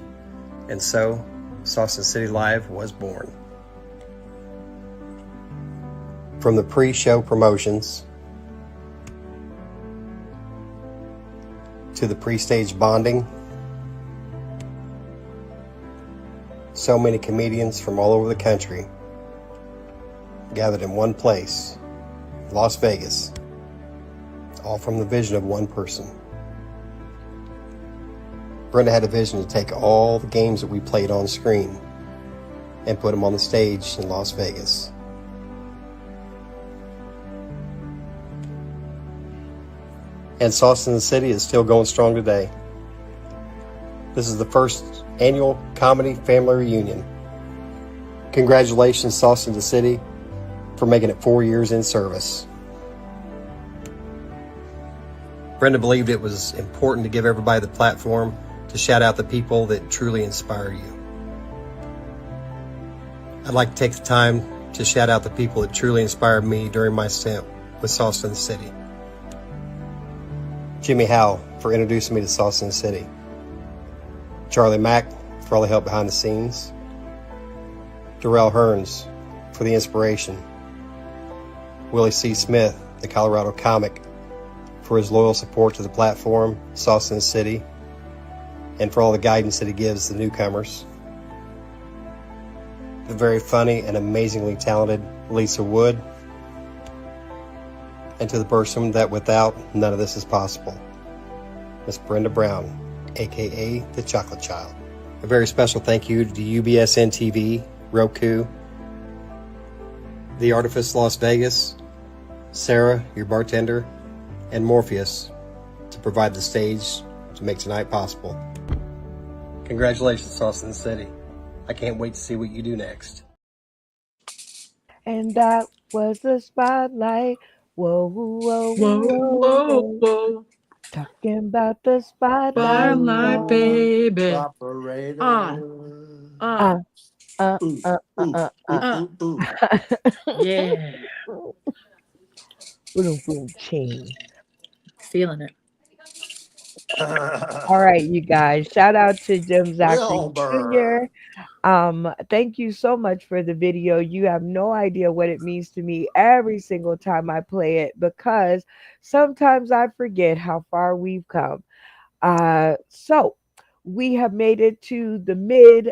and so Saucednd City Live was born. From the pre-show promotions to the pre-stage bonding, so many comedians from all over the country gathered in one place, Las Vegas, all from the vision of one person. Brenda had a vision to take all the games that we played on screen and put them on the stage in Las Vegas. And Saucednd City is still going strong today. This is the first annual comedy family reunion. Congratulations, Saucednd City, for making it 4 years in service. Brenda believed it was important to give everybody the platform to shout out the people that truly inspire you. I'd like to take the time to shout out the people that truly inspired me during my stint with Saucednd City. Jimmy Howell for introducing me to Saucednd City. Charlie Mack for all the help behind the scenes. Darrell Hearns for the inspiration. Willie C. Smith, the Colorado comic, for his loyal support to the platform, Saucednd City, and for all the guidance that he gives the newcomers. The very funny and amazingly talented Lisa Wood, and to the person that without none of this is possible, Miss Brenda Brown, aka the Chocolate Child. A very special thank you to UBSN TV, Roku, The Artifice Las Vegas, Sarah, your bartender, and Morpheus to provide the stage to make tonight possible. Congratulations, Saucednd City. I can't wait to see what you do next. And that was the spotlight. Whoa, whoa, Whoa, whoa, whoa, whoa. whoa. Talking about the spotlight. Firelight, baby. Operator. Uh, Uh, uh, Ooh, uh, uh, ooh, uh, ooh, uh. uh. ooh, ooh. Yeah. Boom, boom, ching. Feeling it. All right, you guys. Shout out to Jim Zachary Wilbur. Jr. Thank you so much for the video. You have no idea what it means to me every single time I play it because sometimes I forget how far we've come. So we have made it to the mid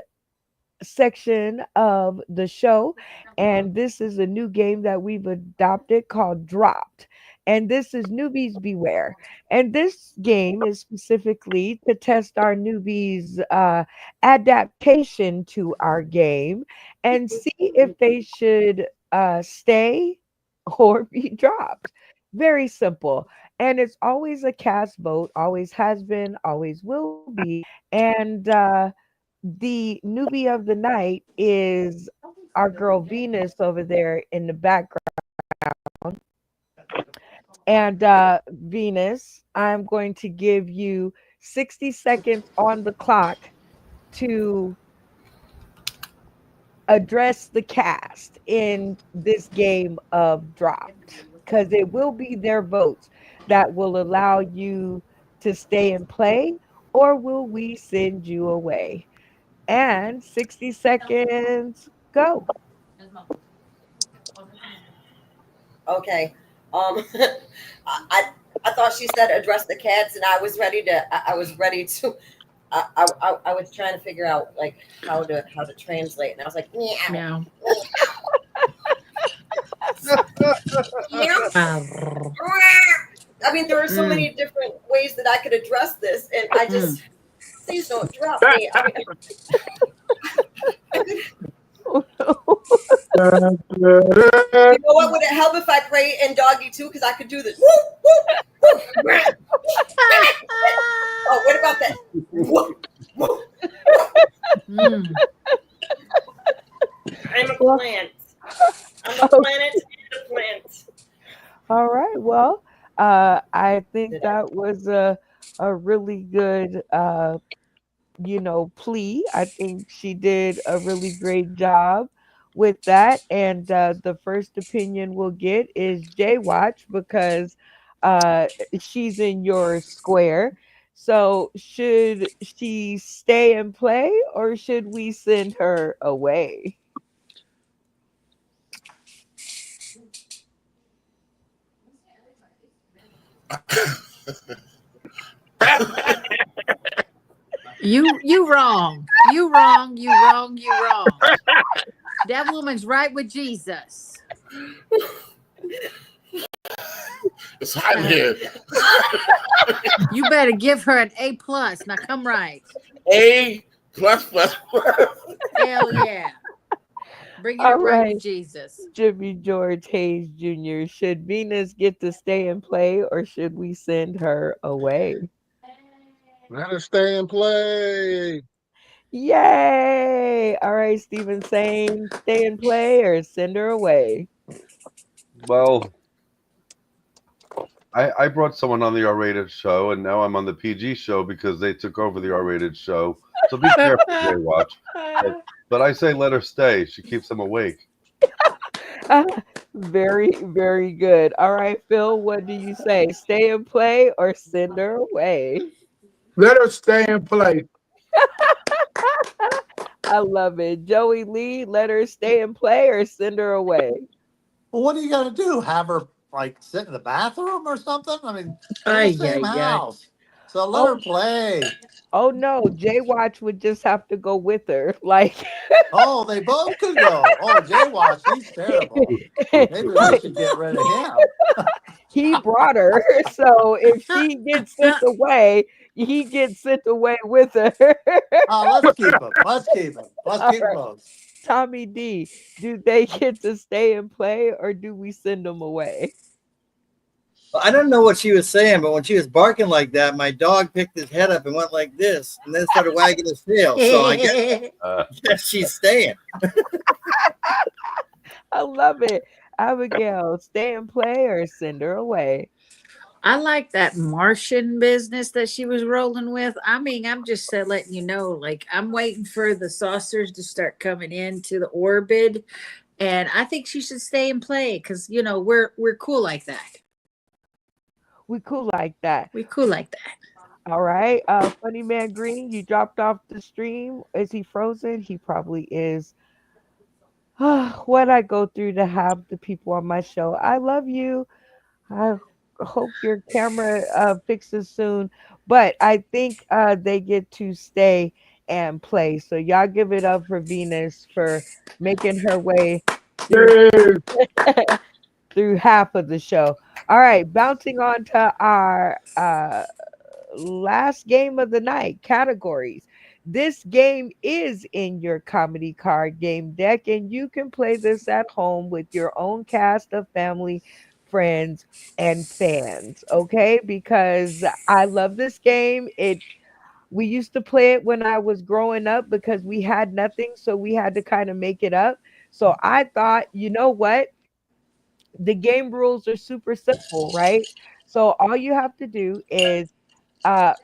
section of the show, and this is a new game that we've adopted called Dropped. And this is Newbies Beware. And this game is specifically to test our newbies' adaptation to our game and see if they should stay or be dropped. Very simple. And it's always a cast vote, always has been, always will be. And the newbie of the night is our girl Venus over there in the background. And Venus, I'm going to give you 60 seconds on the clock to address the cast in this game of Dropped because it will be their votes that will allow you to stay and play, or will we send you away? And 60 seconds, go. Okay. Um, I thought she said address the cats, and I was ready to. I was trying to figure out like how to translate, and I was like meow. Meow. Meow. Arr. I mean, there are so Mm, many different ways that I could address this, and I mm. just please don't drop me. I mean, Oh, no. you know what? Would it help if I pray in doggy too? Because I could do this. Woo, woo, woo. Oh, what about that? Woo, woo. Mm. I'm a Well, plant. I'm a planet and a plant. all right. Well, I think Did I? that was a really good plea. I think she did a really great job with that. And the first opinion we'll get is Jay Watch because uh, she's in your square. So should she stay and play or should we send her away? You wrong. You wrong. You wrong. You wrong. That woman's right with Jesus. It's hot in Uh, here. you better give her an A+. Now come right. A plus plus plus. Hell yeah. Bringing All it right right. with Jesus. Jimmy George Hayes Jr. Should Venus get to stay and play or should we send her away? Let her stay and play. Yay! All right, Stephen saying stay and play or send her away. Well, I brought someone on the R-rated show, and now I'm on the PG show because they took over the R-rated show. So be careful, Jay Watch. But I say let her stay. She keeps them awake. Very, very good. All right, Phil, what do you say? Stay and play or send her away? Let her stay and play. I love it. Joey Lee, let her stay and play or send her away? Well, what are you gonna do? Have her like sit in the bathroom or something? I mean, they're in the Ay, same ay, ay. house, so let her Oh, play. oh no, Jay Watch would just have to go with her. Like Oh, they both could go. Oh, Jay Watch, he's terrible. Maybe we should get rid of him. he brought her. So if she gets sent away, he gets sent away with her. Let's keep him. Let's keep him. Let's All keep right. both. Tommy D, do they get to stay and play or do we send them away? Well, I don't know what she was saying, but when she was barking like that, my dog picked his head up and went like this, and then started wagging his tail. So I guess she's staying. I love it. Abigail, stay and play or send her away? I like that Martian business that she was rolling with. I mean, I'm just letting you know, like, I'm waiting for the saucers to start coming into the orbit, and I think she should stay and play because we're cool like that. We cool like that. We cool like that. All right. Funny Man Green, you dropped off the stream. Is he frozen? He probably is. What I go through to have the people on my show. I love you. I hope your camera fixes soon. But I think they get to stay and play. So y'all give it up for Venus for making her way through Hey, through half of the show. All right, bouncing on to our last game of the night categories. This game is in your comedy card game deck, and you can play this at home with your own cast of family, friends, and fans. Okay, because I love this game. We used to play it when I was growing up because we had nothing, so we had to kind of make it up. So I thought, you know what? The game rules are super simple, right? So all you have to do is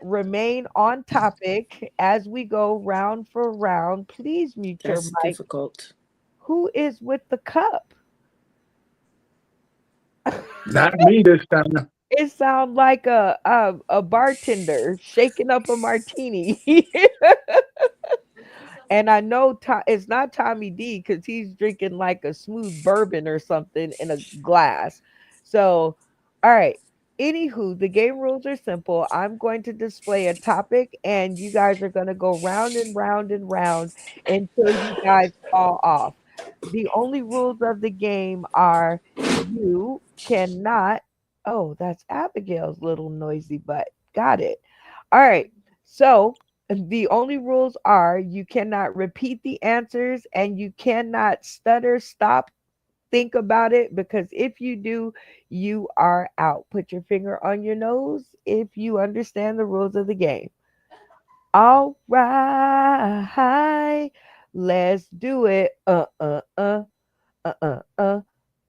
remain on topic as we go round for round. Please mute your That's mic. difficult. Who is with the cup? not me this time. It sounds like a bartender shaking up a martini. And I know it's not Tommy D because he's drinking like a smooth bourbon or something in a glass. So All right. Anywho, the game rules are simple. I'm going to display a topic, and you guys are going to go round and round and round until you guys fall off. The only rules of the game are you cannot. Oh, that's Abigail's little noisy butt. Got it. All right. So the only rules are you cannot repeat the answers and you cannot stutter, stop, think about it, because if you do, you are out. Put your finger on your nose if you understand the rules of the game. All right, let's do it. Uh, uh, uh, uh,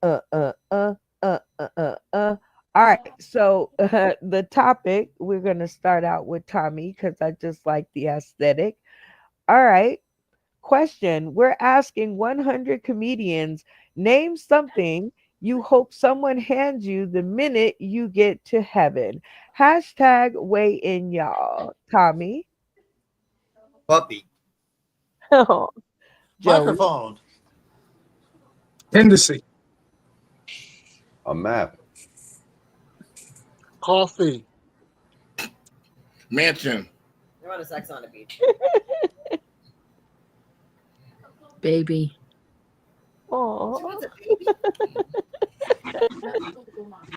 uh, uh, All right, so the topic we're gonna start out with Tommy because I just like the aesthetic. All right, question. We're asking 100 comedians, name something you hope someone hands you the minute you get to heaven. Hashtag weigh in, y'all. Tommy. Puppy. Joey. Microphone. Hennessy. A map. Coffee. Mansion. I want a sex on the beach. Baby. She Oh, wants a baby.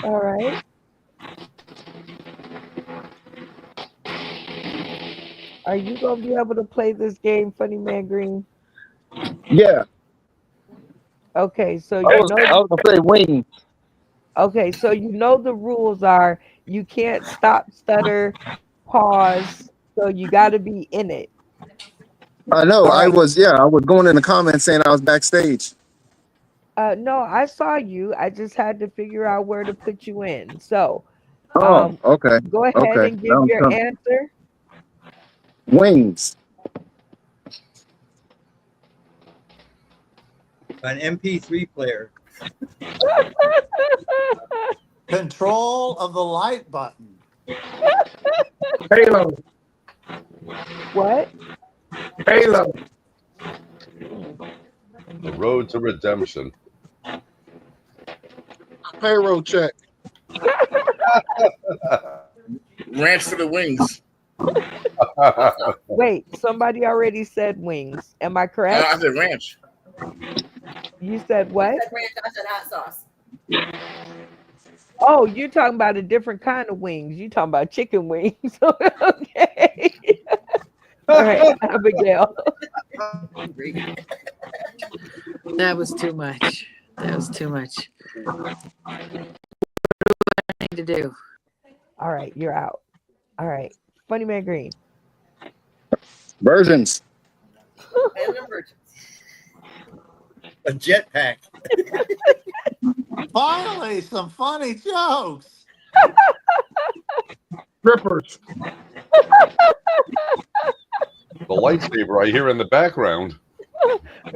all right. Are you gonna be able to play this game, Funny Man Green? Yeah, Okay, so I you was know. I was gonna say wings. Okay, so you know the rules are you can't stop, stutter, pause. So you got to be in it. I know. All right. I was going in the comments saying I was backstage. No, I saw you. I just had to figure out where to put you in. So, Oh, um, okay, go ahead okay. and give Now I'm your coming. answer. Wings. An MP3 player. Control of the light button. Halo. What? Halo. The road to redemption. Payroll check. Ranch for the wings. Wait, somebody already said wings. Am I I correct? said ranch. You said He what? said ranch. I said hot sauce. Oh, you're talking about a different kind of wings. You talking about chicken wings. Okay. All right, Abigail. That was too much. That was too much. What do I need to do? All right, you're out. All right. Funny Man Green. Versions. And an emergency. A jetpack. Finally, some funny jokes. Rippers. The lightsaber I hear in the background. A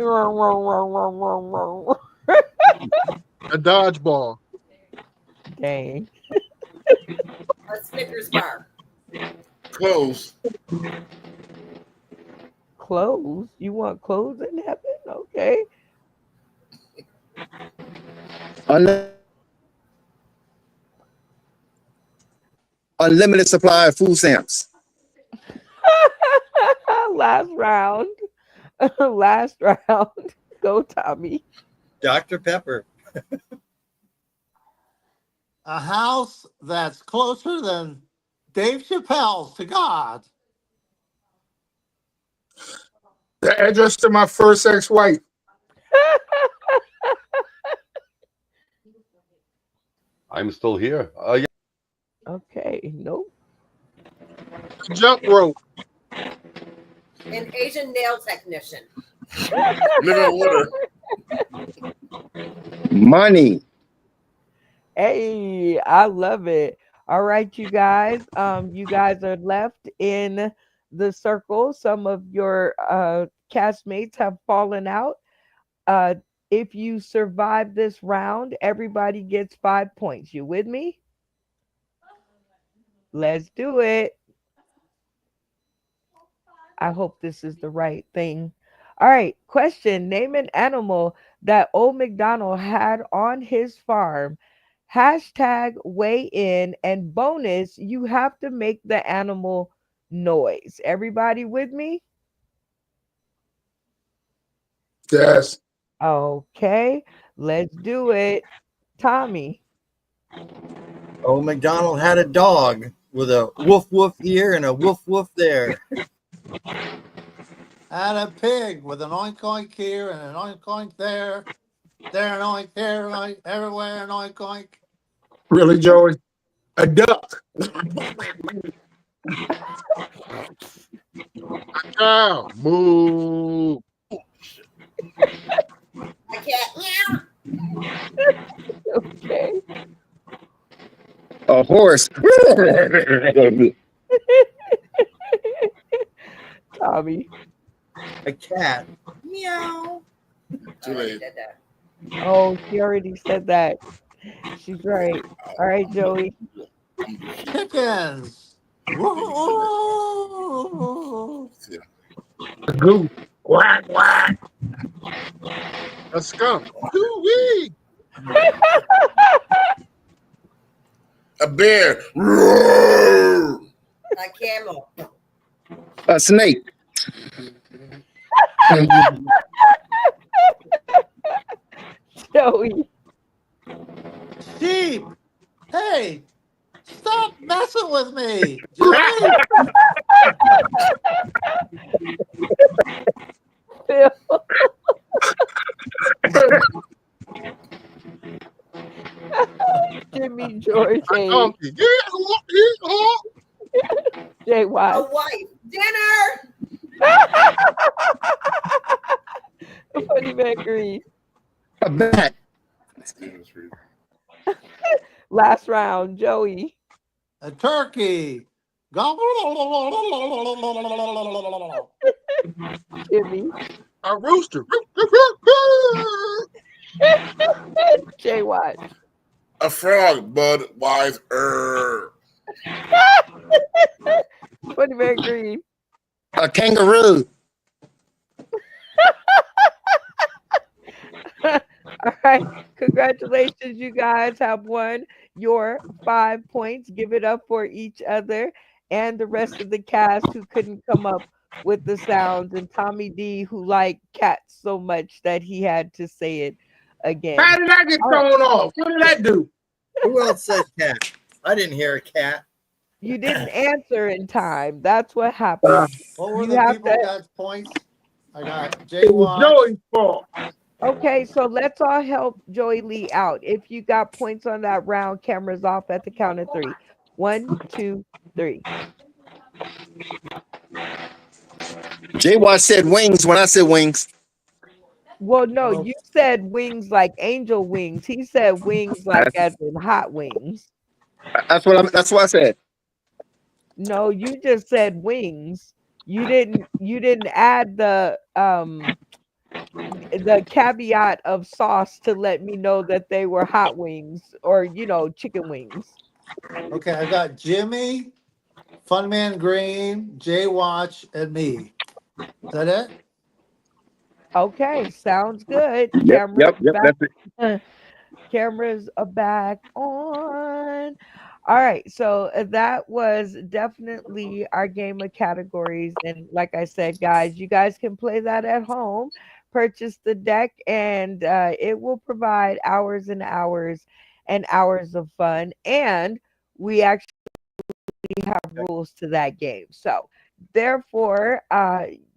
dodgeball. Dang. A Snickers bar. Clothes. Clothes? You want clothes in heaven? Okay. Un- Unlimited supply of food stamps. Last round. Last round. Go, Tommy. Dr. Pepper. A house that's closer than Dave Chappelle's to God. The address to my first ex-wife. I'm still here. Yeah. Okay. Nope. Jump rope. An Asian nail technician. Living water. Money. Hey, I love it. All right, you guys. You guys are left in the circle. Some of your castmates have fallen out. Uh, if you survive this round, everybody gets 5 points. You with me? Let's do it. I hope this is the right thing. All right, question. Name an animal that old MacDonald had on his farm. Hashtag weigh in, and bonus, you have to make the animal noise. Everybody with me? Yes. Okay, let's do it. Tommy. Old MacDonald had a dog with a woof woof here and a woof woof there. And a pig with an oink oink here and an oink oink there. There an oink, there an oink, everywhere an oink oink. Really, Joey? A duck. Cow, moo. I can't. Okay. A horse. Tommy. A cat. Meow. Too late. Oh, she already said that. She's right. All right, Joey. Chickens. Woo! A goose. Quack, quack. A skunk. Hoo-wee. A bear. Roar. A camel. A snake. Joey. Sheep. Hey, stop messing with me, Joey. Phil. Jimmy, George, A Hayes, donkey. Yeehaw, yeehaw. Jay A Watt. wife. Dinner. Funny Man Green. A bat. Last round, Joey. A turkey. Jimmy. A rooster. Jay Watt. A frog. Budweiser. Funny Man Green. A kangaroo. All right. Congratulations, you guys have won your 5 points. Give it up for each other and the rest of the cast who couldn't come up with the sounds, and Tommy D, who liked cats so much that he had to say it again. How did I get All right. thrown off? What did I do? Who else said cat? I didn't hear a cat. You didn't answer in time. That's what happened. What were You the have people to. got points? I got Jay It was Watt. Joey's fault. Okay, so let's all help Joey Lee out. If you got points on that round, cameras off at the count of 3. 1, 2, 3. J Watt said wings when I said wings. Well, no, Oh, you said wings like angel wings. He said wings like as in hot wings. That's what I said. No, you just said wings. You didn't add the caveat of sauce to let me know that they were hot wings or chicken wings. okay, I got Jimmy, Funman Green, Jay Watch, and me. Is that it? Okay, sounds good. Yep. Back. That's it. Cameras are back on. All right, so that was definitely our game of categories. And like I said, guys, you guys can play that at home. Purchase the deck, and it will provide hours and hours and hours of fun. And we actually have rules to that game. So, therefore,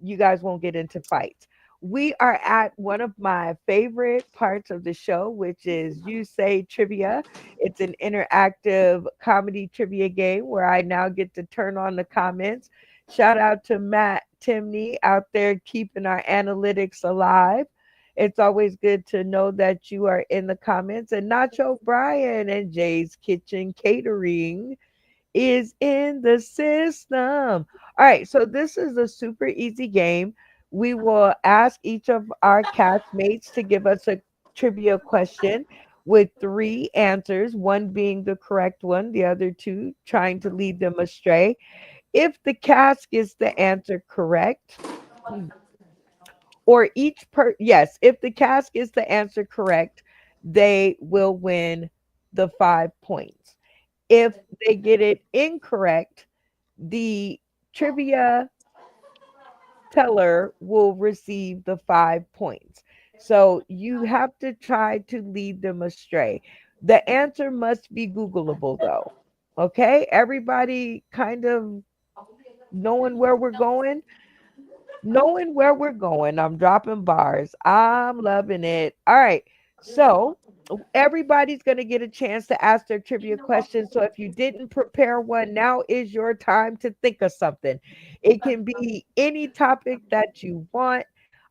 you guys won't get into fights. We are at one of my favorite parts of the show, which is You Say Trivia. It's an interactive comedy trivia game where I now get to turn on the comments. Shout out to Matt Timney out there keeping our analytics alive. It's always good to know that you are in the comments. And Nacho Brian and Jay's Kitchen Catering is in the system. All right, so this is a super easy game. We will ask each of our castmates to give us a trivia question with 3 answers, one being the correct one, the other 2 trying to lead them astray. If the cast gets the answer correct, or if the cast gets the answer correct, they will win the 5 points. If they get it incorrect, the trivia teller will receive the 5 points. So you have to try to lead them astray. The answer must be Googleable, though. Okay, everybody kind of knowing where we're going. Knowing where we're going, I'm dropping bars. I'm loving it. All right. So everybody's going to get a chance to ask their trivia questions. So if you didn't prepare one, now is your time to think of something. It can be any topic that you want,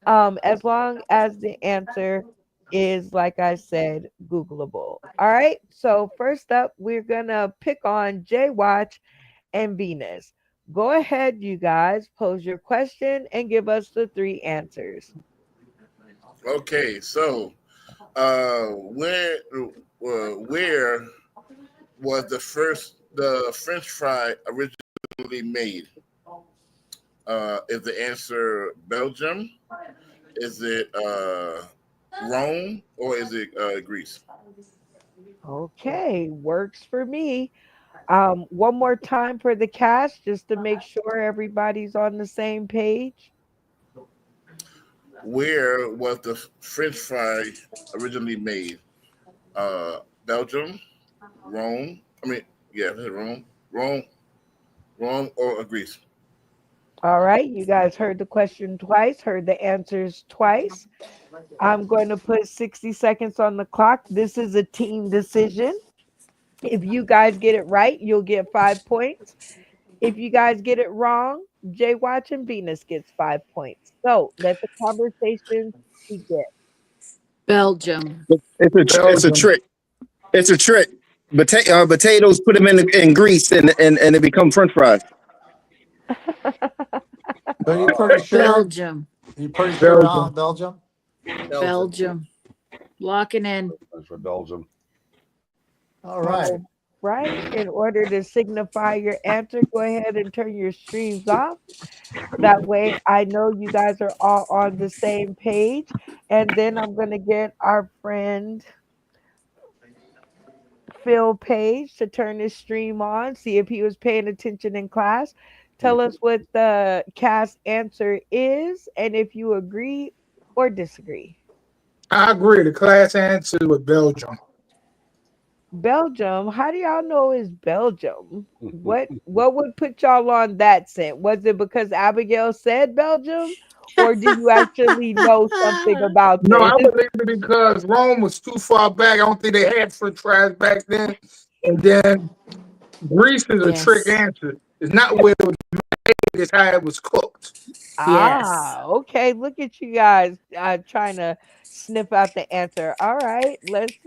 as long as the answer is, like I said, Googleable. All right. So first up, we're going to pick on J Watch and Venus. Go ahead, you guys, pose your question and give us the three answers. Okay, so where was the French fry originally made? Is the answer Belgium? Is it Rome or is it Greece? Okay, works for me. One more time for the cast, just to make sure everybody's on the same page. Where was the French fry originally made? Belgium, Rome. I mean, yeah, Rome, Rome, Rome, or Greece. All right, you guys heard the question twice, heard the answers twice. I'm going to put 60 seconds on the clock. This is a team decision. If you guys get it right, you'll get 5 points. If you guys get it wrong, Jay Watch and Venus gets 5 points. So let the conversation begin. Belgium. It's a Belgium. trick. It's a trick. Potatoes, put them in grease and they become French fries. So you're pretty sure? Belgium. You pretty sure Belgium. on Belgium? Belgium. Locking in. For Belgium. All right. All right. In order to signify your answer, go ahead and turn your streams off. That way I know you guys are all on the same page. And then I'm going to get our friend Phil Page to turn his stream on, see if he was paying attention in class. Tell us what the cast answer is and if you agree or disagree. I agree. The class answer with Belgium. Belgium, how do y'all know it's Belgium? What would put y'all on that scent? Was it because Abigail said Belgium, or do you actually know something about No, this? I believe it because Rome was too far back. I don't think they had French fries back then. And then Greece is a trick Yes. answer. It's not where it was made, it's how it was cooked. Yes. Okay. Look at you guys trying to sniff out the answer. All right, let's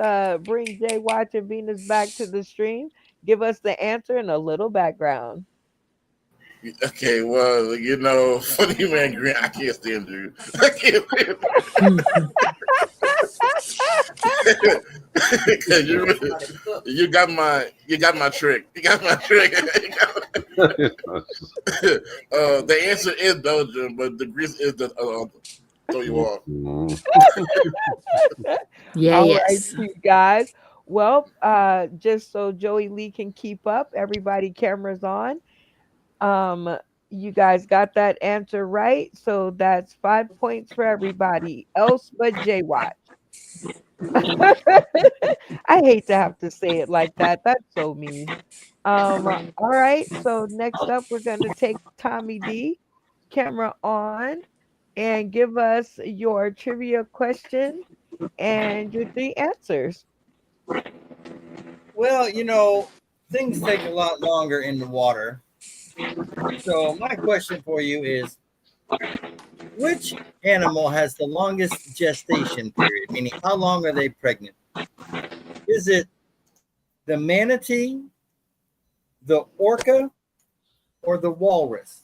bring Jay Watch and Venus back to the stream. Give us the answer and a little background. Okay, well, funny man, Green. I can't stand you. I can't stand you. 'Cause you got my trick. You got my trick. The answer is Belgium, but the Greece is the throw you off. Yeah, All right, yes. you guys. Well, just so Joey Lee can keep up, everybody cameras on. Um, you guys got that answer right. So that's 5 points for everybody else but Jay Watch. I hate to have to say it like that. That's so mean. All right. So next up, we're going to take Tommy D, camera on, and give us your trivia question and your three answers. Well, things take a lot longer in the water. So my question for you is, which animal has the longest gestation period? Meaning, how long are they pregnant? Is it the manatee, the orca, or the walrus?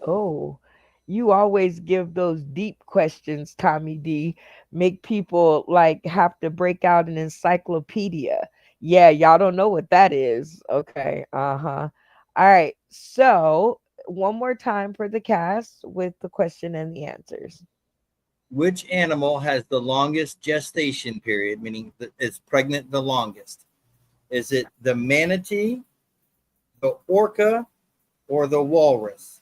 Oh, you always give those deep questions, Tommy D. Make people like have to break out an encyclopedia. Yeah, y'all don't know what that is. Okay. Uh-huh. All right. So, one more time for the cast with the question and the answers. Which animal has the longest gestation period, meaning that it's pregnant the longest? Is it the manatee, the orca, or the walrus?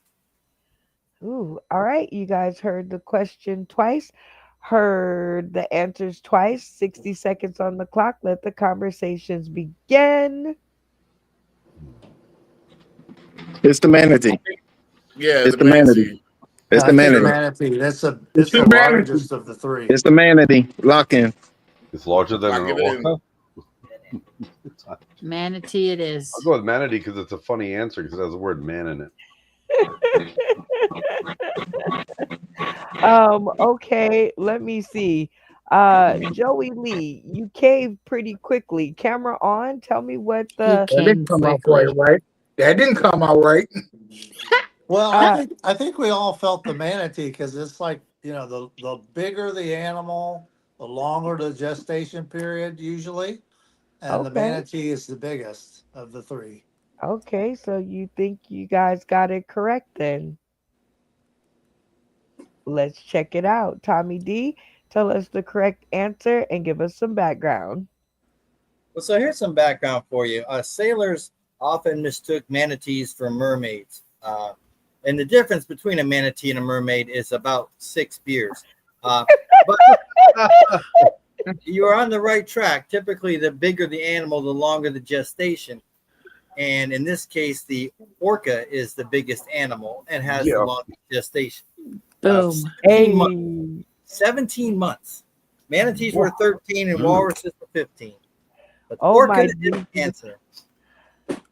Ooh, all right. You guys heard the question twice, heard the answers twice. 60 seconds on the clock. Let the conversations begin. It's the manatee. Yeah, It's the the manatee. manatee. It's the I think manatee. manatee. It's It's the humanity. largest of the three. It's the manatee. Lock in. It's larger than Lock an it in. orca. Manatee it I'll is. go with manatee because it's a funny answer because it has the word man in it. Okay, let me see. Joey Lee, you caved pretty quickly. Camera on. Tell me what He the That didn't came come out quickly. right. That didn't come out right. Well, uh I think we all felt the manatee because it's like, the bigger the animal, the longer the gestation period usually, and the okay. manatee is the biggest of the three. Okay, so you think you guys got it correct then. Let's check it out. Tommy D, tell us the correct answer and give us some background. Well, so here's some background for you. Sailors often mistook manatees for mermaids. And the difference between a manatee and a mermaid is about 6 beers. But you're on the right track. Typically, the bigger the animal, the longer the gestation. And in this case, the orca is the biggest animal and has the Yeah. longest gestation. Boom. 17 months. Hey. 17 months. Manatees were Wow. 13 and walruses were 15. But the Oh orca my is the Jesus. answer.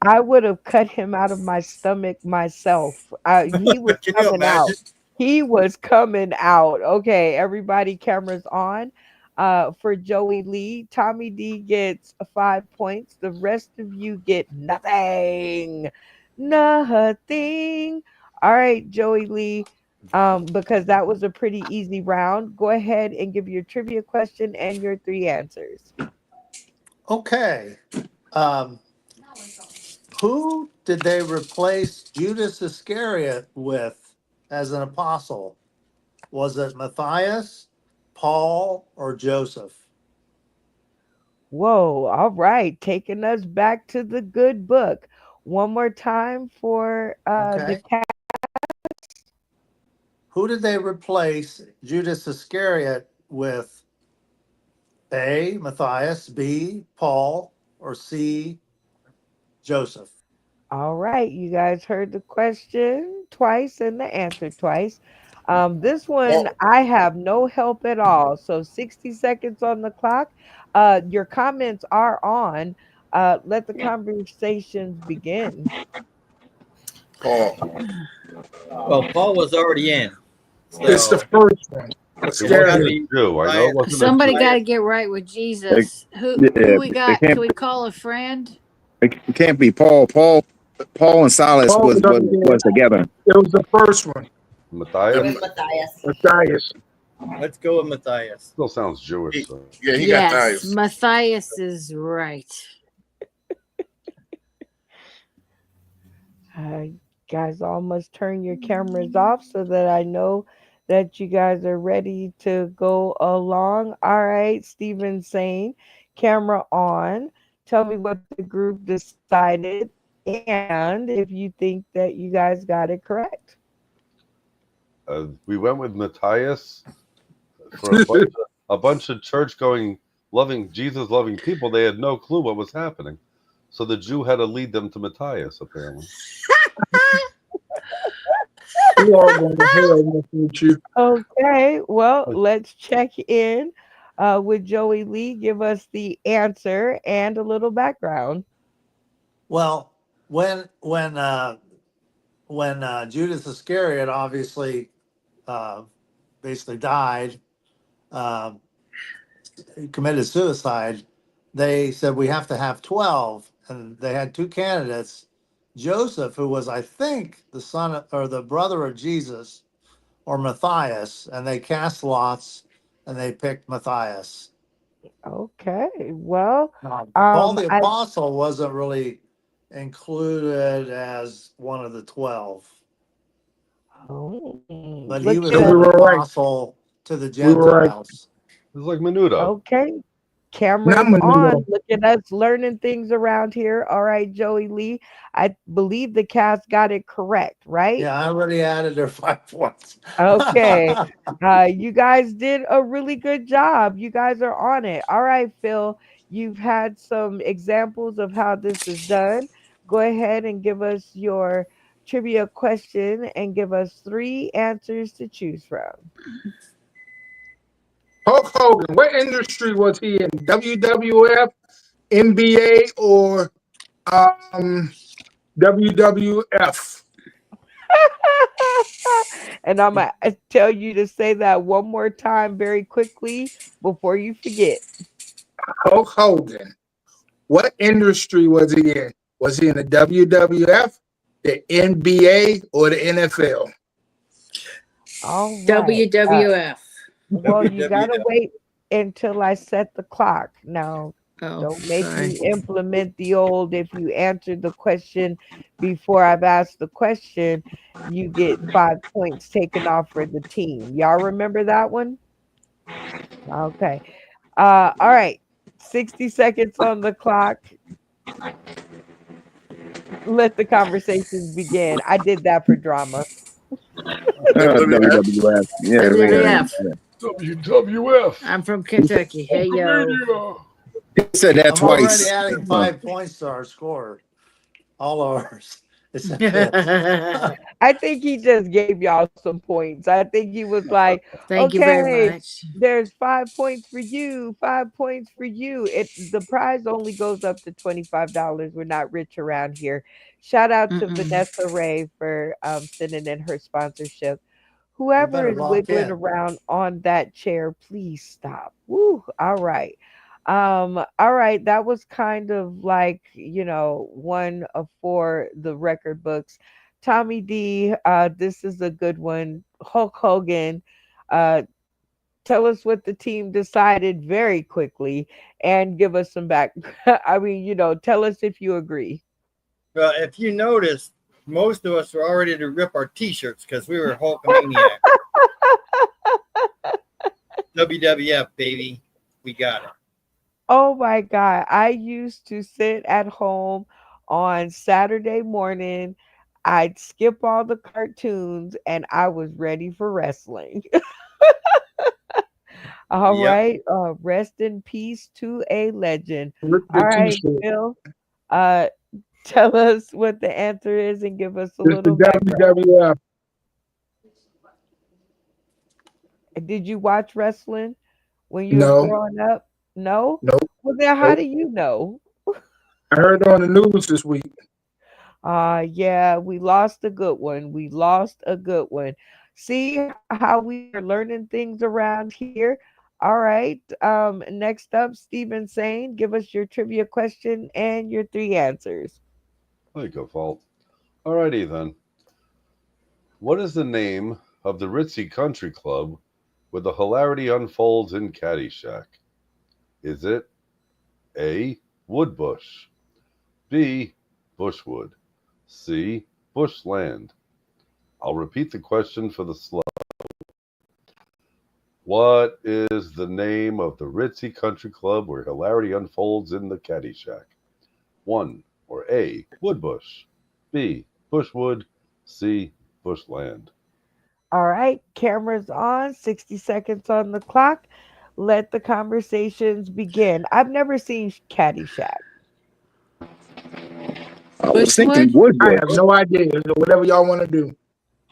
I would have cut him out of my stomach myself. He was Can you coming imagine? out. He was coming out. Okay, everybody, cameras on. For Joey Lee, Tommy D gets 5 points. The rest of you get nothing. Nothing. All right, Joey Lee. Because that was a pretty easy round. Go ahead and give your trivia question and your three answers. Okay. Um, who did they replace Judas Iscariot with as an apostle? Was it Matthias, Paul, or Joseph? Whoa, all right. Taking us back to the good book. One more time for the Okay. cat. Who did they replace Judas Iscariot with? A, Matthias, B, Paul, or C, Joseph? All right, you guys heard the question twice and the answer twice. This one Well, I have no help at all. So 60 seconds on the clock. Your comments are on. Let the conversations begin. Paul. Well, Paul was already in. It's the So first one. It it's got to wasn't Iscariot. a be Jew. I know it Matthias. wasn't a Somebody Jew. got to Matthias. get right with It, Jesus. Who yeah, we it got? Can can't. we call a friend? It can't be Paul. Paul and Silas Paul was was was, already there. was together. It was the first one. Go Matthias with And Matthias. Matthias. Let's go with Matthias. still sounds Jewish. he, So. yeah, he got Yes, ties. Matthias is right. Guys all must turn your cameras off so that I know that you guys are ready to go along. All right, Stephen Sane, camera on. Tell me what the group decided and if you think that you guys got it correct. We went with Matthias for a bunch of church going, loving Jesus, loving people. They had no clue what was happening, so the Jew had to lead them to Matthias. Apparently, We all going to hell with you. Okay, well, let's check in with Joey Lee. Give us the answer and a little background. Well, when Judas Iscariot obviously basically died, uh, he committed suicide, they said we have to have 12, and they had two candidates. Joseph, who was, I think, the son or the brother of Jesus, or Matthias, and they cast lots and they picked Matthias. Okay, well, Paul the I Apostle wasn't really included as one of the 12, oh, but he look was at So we us. an were right. apostle to the We were right. Gentiles. It's like Menudo. Okay. Not Cameras on. Menudo. Look at us learning things around here. All right, Joey Lee. I believe the cast got it correct, right? Yeah, I already added their 5 points. Okay. You guys did a really good job. You guys are on it. All right, Phil. You've had some examples of how this is done. Go ahead and give us your trivia question and give us three answers to choose from. Hulk Hogan, what industry was he in? WWF, NBA, or um, WWF? And I'm going to tell you to say that one more time very quickly before you forget. Hulk Hogan, what industry was he in? Was he in the WWF, the NBA, or the NFL? All right. WWF. Well, you got to WWF. wait until I set the clock. Now, Oh, don't make sorry. me implement the old if you answered the question before I've asked the question, you get 5 points taken off for the team. Y'all remember that one? Okay. All right. 60 seconds on the clock. Let the conversations begin. I did that for drama. WWF. WWF. Yeah, WWF. WWF. I'm from Kentucky. Hey, yo. He said that I'm already twice. adding 5 points to our score. All ours. Except Phil's. I think he just gave y'all some points. I think he was like, Thank you very okay, much. there's 5 points for you, 5 points for you. The prize only goes up to $25. We're not rich around here. Shout out to Mm-mm. Vanessa Ray for sending in her sponsorship. You Whoever better is lock wiggling in. around on that chair, please stop. Woo. All right. All right, that was kind of like, one of four the record books. Tommy D, this is a good one. Hulk Hogan, uh, tell us what the team decided very quickly and give us some back. I mean, tell us if you agree. Well, if you noticed, most of us were already to rip our T-shirts because we were Hulkamaniac. WWF, baby. We got it. Oh my God. I used to sit at home on Saturday morning. I'd skip all the cartoons and I was ready for wrestling. All Yep. right. Rest in peace to a legend. Look All at the right, T-shirt. Phil. Uh, tell us what the answer is and give us a It's the little background. WWF. Did you watch wrestling when you were No, growing up? No? nope, Well, then how nope. do you know? I heard on the news this week. Yeah, we lost a good one. We lost a good one. See how we are learning things around here. All right. Next up, Stephen Sane, give us your trivia question and your three answers. I go fault. Alrighty then. What is the name of the ritzy country club where the hilarity unfolds in Caddyshack? Is it A. Woodbush, B. Bushwood, C. Bushland? I'll repeat the question for the slow. What is the name of the ritzy country club where hilarity unfolds in the Caddyshack? 1. Or A. Woodbush, B. Bushwood, C. Bushland. All right. Cameras on, 60 seconds on the clock. Let the conversations begin. I've never seen Caddyshack. I was thinking Bushwood? I Woodbush. have no idea. So whatever y'all want to do.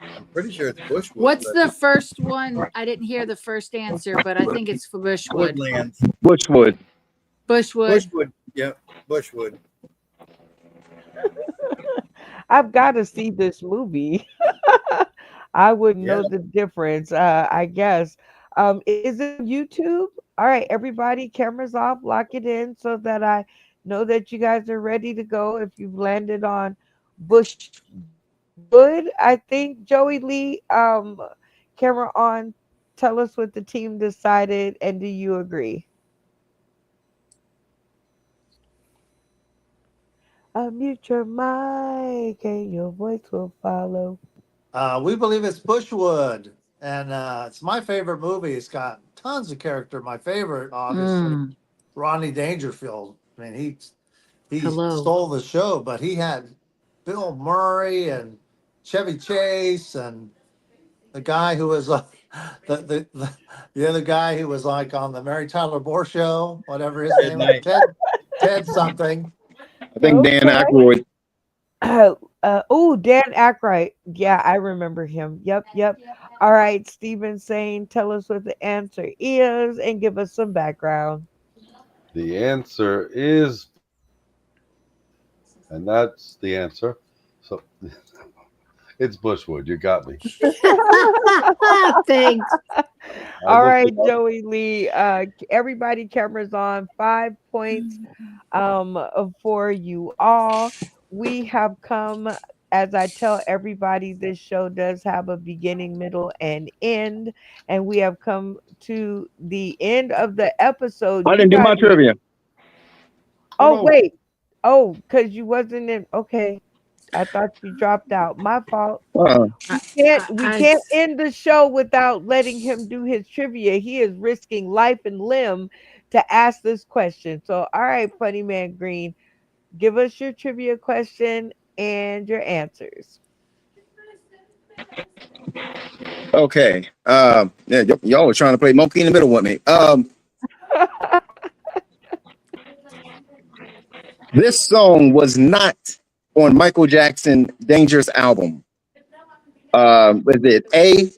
I'm pretty sure it's Bushwood, What's but the first one? I didn't hear the first answer, but I think it's for Bushwood. Woodlands. Bushwood. Bushwood. Bushwood. Yep. Bushwood. I've got to see this movie. I wouldn't Yeah. know the difference, I guess. Is it on YouTube? All right, everybody, cameras off, lock it in so that I know that you guys are ready to go. If you've landed on Bushwood, I think Joey Lee, camera on. Tell us what the team decided, and do you agree? Unmute your mic, and your voice will follow. We believe it's Bushwood. and it's my favorite movie. It's got tons of character. My favorite, obviously, Mm, Ronnie Dangerfield. I mean, he hello. stole the show, but he had Bill Murray and Chevy Chase and the guy who was the other guy who was like on the Mary Tyler Moore show, whatever his Good name was, night. Ted something. I think Dan Okay. Aykroyd. Oh, Dan Aykroyd. Yeah, I remember him. Yep, yep. All right, Stephen Sane, tell us what the answer is and give us some background. The answer is and that's the answer. So it's Bushwood. You got me. Thanks. I All looked right, it up. Joey Lee. Everybody, cameras on. 5 points for you all. We have come, as I tell everybody, this show does have a beginning, middle, and end. And we have come to the end of the episode. I You didn't do guys my trivia. Oh Oh, no. wait. Oh, because you wasn't in. Okay. I thought you dropped out. My fault. Uh, I, We I, can't end the show without letting him do his trivia. He is risking life and limb to ask this question. So, all right, Funny Man Green, give us your trivia question and your answers. okay. Yeah, y'all were trying to play monkey in the middle with me. This song was not on Michael Jackson Dangerous album. Was it A?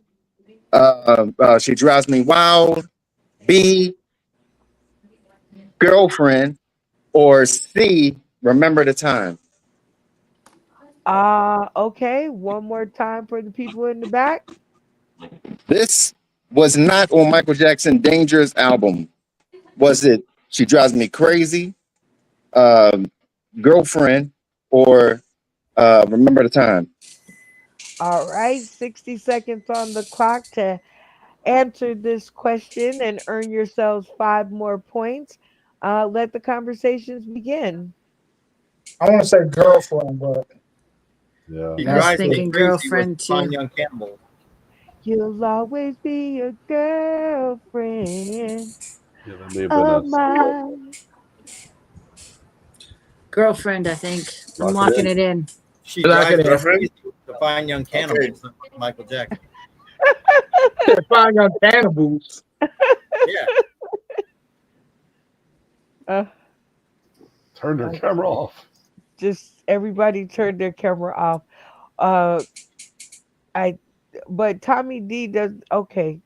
She drives me wild. B. Girlfriend, or C. Remember the time. Okay. One more time for the people in the back. This was not on Michael Jackson Dangerous album. Was it She Drives Me Crazy, um, Girlfriend, or Remember the Time? All right. 60 seconds on the clock to answer this question and earn yourselves 5 more points. Let the conversations begin. I want to say girlfriend, but Yeah. He I was that's drives me it. thinking crazy with girlfriend Fine too. Young Cannibal. You'll always be a girlfriend Yeah, that may have been of us. mine. Girlfriend, I think. I'm Lock it locking in. it in. She Lock it drives me in. Girlfriend. crazy with the Fine Young Okay. Cannibals. Michael Jackson. Fine Young Cannibals. Yeah. Uh, Turn their uh, camera off. just everybody turn their camera off. Uh, I, but Tommy D does okay.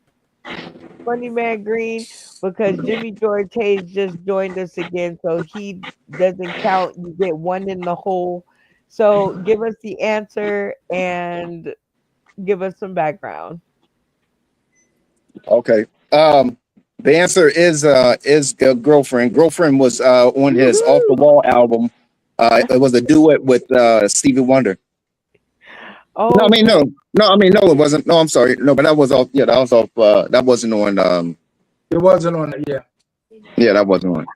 Funny Man Green, because Jimmy George Hayes just joined us again, so he doesn't count. You get one in the hole. So give us the answer and give us some background. Okay. The answer is Girlfriend. Girlfriend was on his Off the Woohoo! Wall album. It was a duet with Stevie Wonder. No, I Oh mean boy. no, no, I mean no, it wasn't. No, I'm sorry, no, but that was off. Yeah, that was off. That wasn't on. It wasn't on it. Yeah. Yeah, that wasn't on.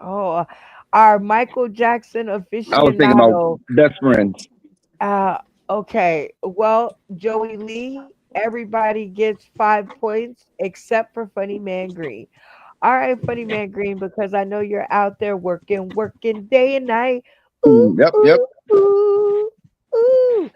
Oh, our Michael Jackson I was thinking about aficionado. Best Friends. Uh, okay. Well, Joey Lee, everybody gets 5 points except for Funny Man Green. All right, Funny Man Green, because I know you're out there working, working day and night. Ooh, Yep, yep. ooh, ooh, ooh.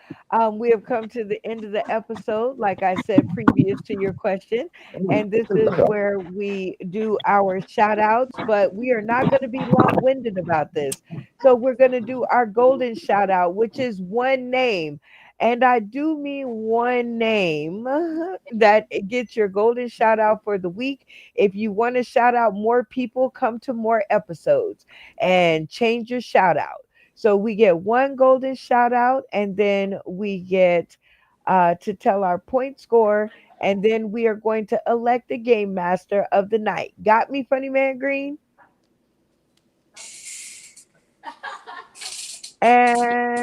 We have come to the end of the episode, like I said previous to your question. And this is where we do our shout outs, but we are not going to be long winded about this. So we're going to do our golden shout out, which is one name. And I do mean one name that gets your golden shout out for the week. If you want to shout out more people, come to more episodes and change your shout out. So we get one golden shout out, and then we get to tell our point score, and then we are going to elect the game master of the night. Got me, Funny Man Green?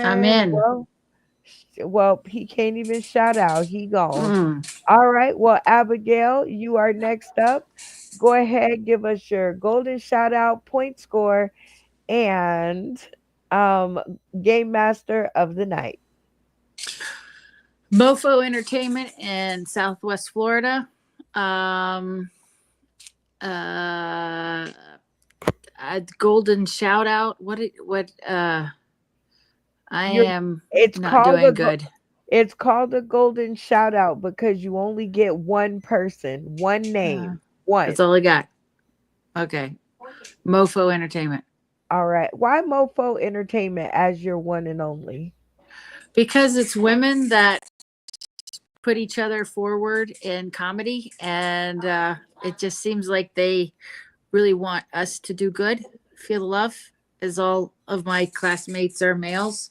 I'm And in. well, he can't even shout out. He gone. Mm. All right. Well, Abigail, you are next up. Go ahead, give us your golden shout out, point score, and um game master of the night. Mofo Entertainment in Southwest Florida. Golden shout out. I You're, am it's not called doing good. it's called a golden shout out because you only get one person, one name, one. That's all I got. Okay. Mofo Entertainment. All right. Why Mofo Entertainment as your one and only? Because it's women that put each other forward in comedy, and it just seems like they really want us to do good, feel the love, as all of my classmates are males.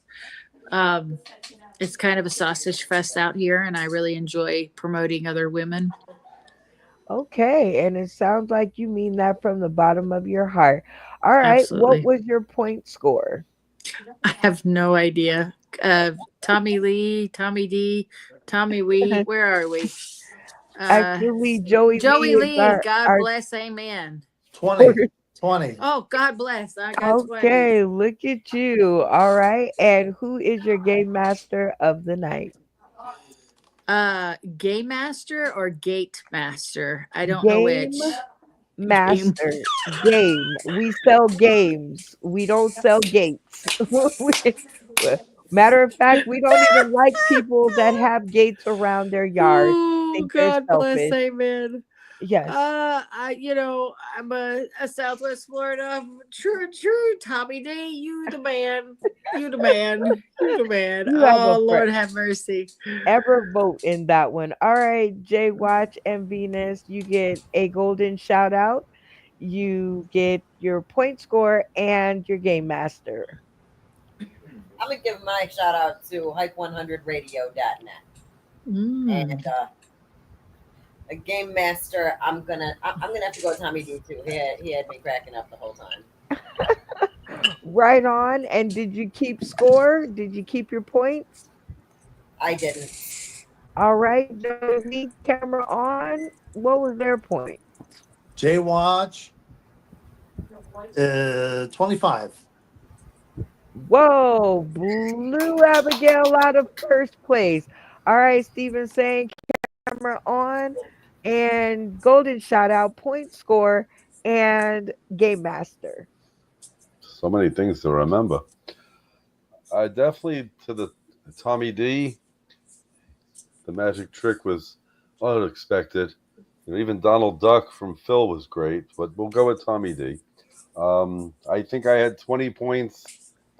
It's kind of a sausage fest out here, and I really enjoy promoting other women. Okay, and it sounds like you mean that from the bottom of your heart. All right, what Absolutely. was your point score? I have no idea. Tommy Lee, Tommy D, Tommy Wee, where are we? Actually, Joey Joey Lee is Lee, our, God our bless, amen. 20. 20. Oh, God bless. I got 20. Okay, look at you. All right, and who is your game master of the night? Game master or gate master? I don't know Game which. master. Game. We sell games. We don't sell gates. Matter of fact, we don't even like people that have gates around their yard. Oh, Think they're God bless, selfish. amen. Yes. I'm a Southwest Florida true Tommy D. You the man. You the man. You the man. You have a Oh, Lord friend. have mercy. Ever vote in that one. All right, Jay Watch and Venus, you get a golden shout out. You get your point score and your game master. I'm gonna give my shout out to hype100radio.net. And a game master, I'm gonna have to go Tommy D too. He had me cracking up the whole time. Right on. And did you keep score? Did you keep your points? I didn't. All right, Joey Lee, camera on. What was their point? J Watch, 25. Whoa, Blue Abigail out of first place. All right, Steven saying camera on and golden shout out, point score, and game master. So many things to remember. Definitely to the Tommy D. The magic trick was unexpected. Even Donald Duck from Phil was great, but we'll go with Tommy D. I think I had 20 points.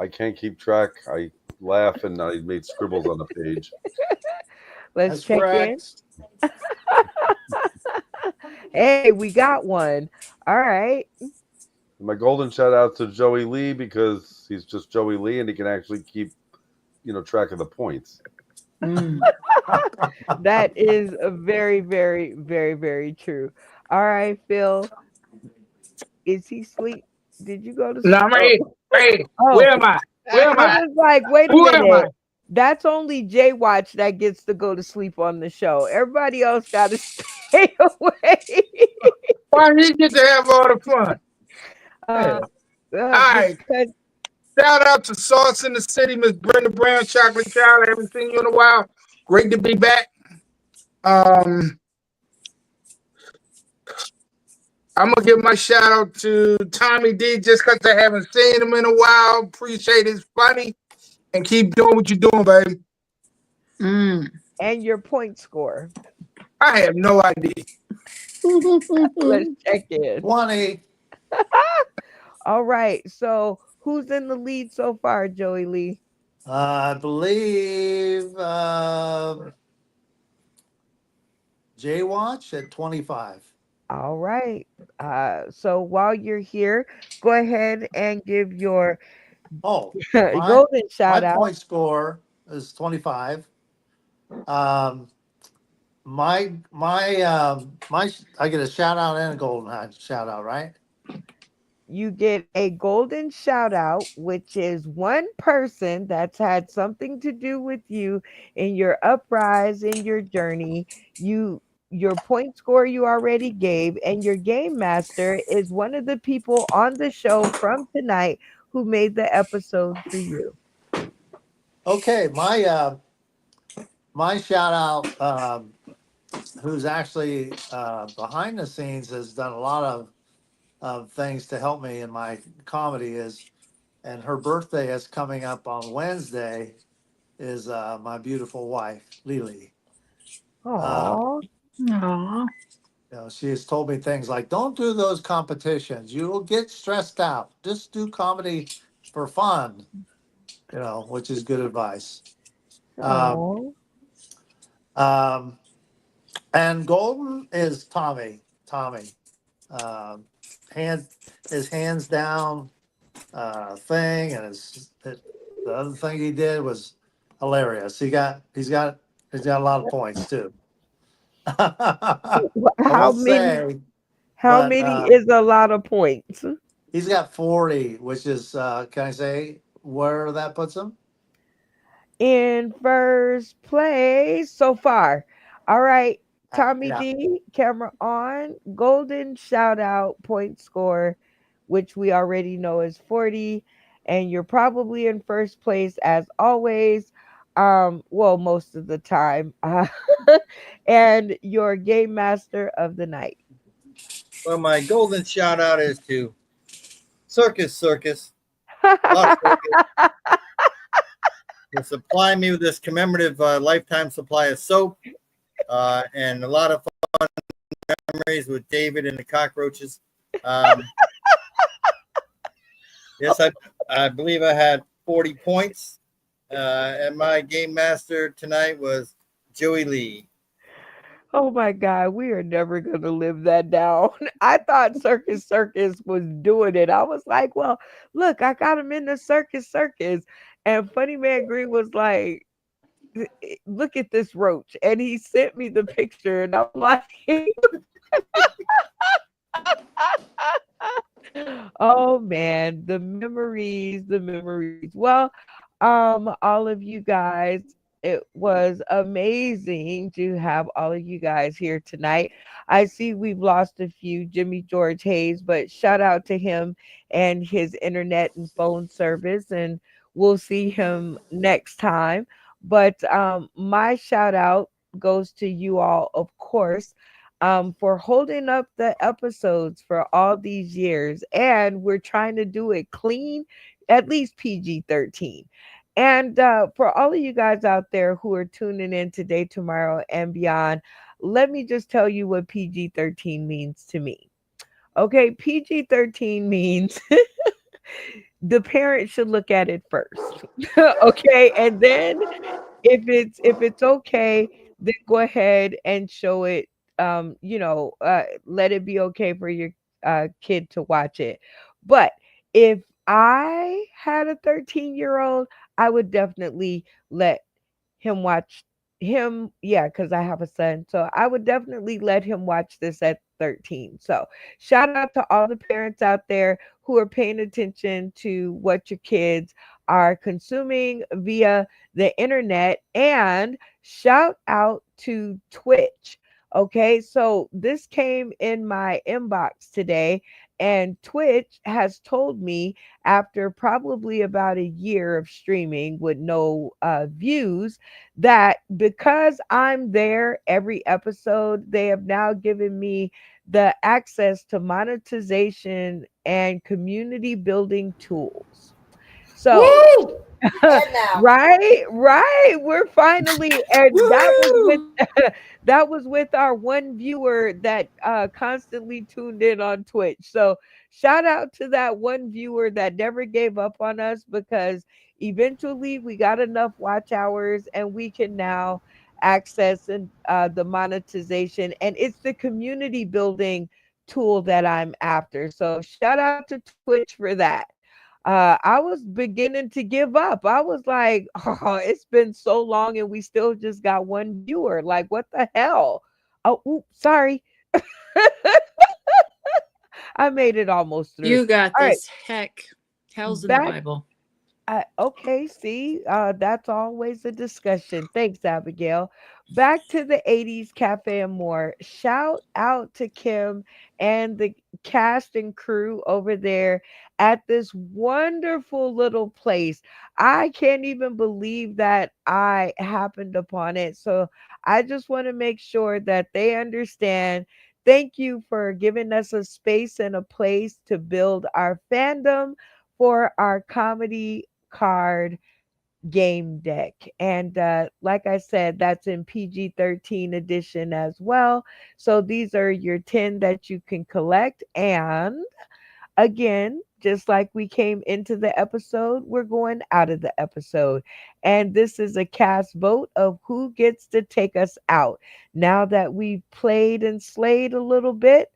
I can't keep track. I laugh and I made scribbles on the page. Let's check correct. In. Hey, we got one. All right. My golden shout out to Joey Lee because he's just Joey Lee and he can actually keep, track of the points. That is a very, very, very, very true. All right, Phil. Is he sleep? Did you go to sleep? No, I'm right here. Hey, where am I? Where am I? was like, wait a Who minute. am I? That's only Jay Watch that gets to go to sleep on the show. Everybody else got to stay away. Why did you get to have all the fun? All right. Shout out to Sauce in the City, Miss Brenda Brown, Chocolate Child. I haven't seen you in a while. Great to be back. I'm gonna give my shout out to Tommy D just because I haven't seen him in a while. Appreciate his funny and keep doing what you're doing, baby. And your point score. I have no idea. Let's check in. 20. All right. So who's in the lead so far, Joey Lee? I believe J Watch at 25. All right. So while you're here, go ahead and give your golden shout out. My point score is 25. I get a shout out and a golden shout out, right? You get a golden shout out, which is one person that's had something to do with you in your uprise, in your journey. Your point score you already gave, and your game master is one of the people on the show from tonight who made the episode for you. Okay, my my shout out, who's actually behind the scenes, has done a lot of things to help me in my comedy and her birthday is coming up on Wednesday, is my beautiful wife, Lily. Aww. Aw. She has told me things like, don't do those competitions. You will get stressed out. Just do comedy for fun, which is good advice. Um, Aww. um, and golden is Tommy. Tommy. Um, his hands down thing, and the other thing he did was hilarious. He's got a lot of points too. I How won't many? say, How but many is a lot of points? he's got 40, which is can I say where that puts him? In first place so far. All right, Tommy Yeah. D, camera on. Golden shout out point score, which we already know is 40. And you're probably in first place as always. Well, most of the time. And your game master of the night. Well, my golden shout out is to Circus, Las Vegas, for supplying me with this commemorative lifetime supply of soap and a lot of fun memories with David and the cockroaches. Yes, I believe I had 40 points. And my game master tonight was Joey Lee. Oh my God, we are never going to live that down. I thought Circus was doing it. I was like, well, look, I got him in the Circus. And Funny Man Green was like, look at this roach. And he sent me the picture, and I'm like, oh man, the memories, the memories. Well, all of you guys, it was amazing to have all of you guys here tonight. I see we've lost a few, Jimmy George Hayes, but shout out to him and his internet and phone service, and we'll see him next time. But my shout out goes to you all, of course, for holding up the episodes for all these years. And we're trying to do it clean, at least PG 13. And for all of you guys out there who are tuning in today, tomorrow, and beyond, let me just tell you what PG 13 means to me. Okay, PG 13 means the parent should look at it first. Okay, and then if it's okay, then go ahead and show it. Let it be okay for your kid to watch it. But if I had a 13-year-old, I would definitely let him watch him. Yeah, because I have a son, so I would definitely let him watch this at 13. So shout out to all the parents out there who are paying attention to what your kids are consuming via the internet, and shout out to Twitch. Okay, so this came in my inbox today, and Twitch has told me after probably about a year of streaming with no views, that because I'm there every episode, they have now given me the access to monetization and community building tools. So, Woo! And now. right. We're finally, and that was with Woo! that was with our one viewer that constantly tuned in on Twitch. So shout out to that one viewer that never gave up on us, because eventually we got enough watch hours and we can now access and the monetization, and it's the community building tool that I'm after. So shout out to Twitch for that. I was beginning to give up. I was like, oh, it's been so long and we still just got one viewer. Like, what the hell? Oh, sorry. I made it almost through. You got All right, this. Heck, hell's in the back. Bible. Okay, see, that's always a discussion. Thanks, Abigail. Back to the 80s Cafe and More. Shout out to Kim and the cast and crew over there at this wonderful little place. I can't even believe that I happened upon it. So I just want to make sure that they understand. Thank you for giving us a space and a place to build our fandom for our comedy card game deck. And like I said, that's in PG-13 edition as well. So these are your 10 that you can collect. And again, just like we came into the episode, we're going out of the episode. And this is a cast vote of who gets to take us out. Now that we've played and slayed a little bit,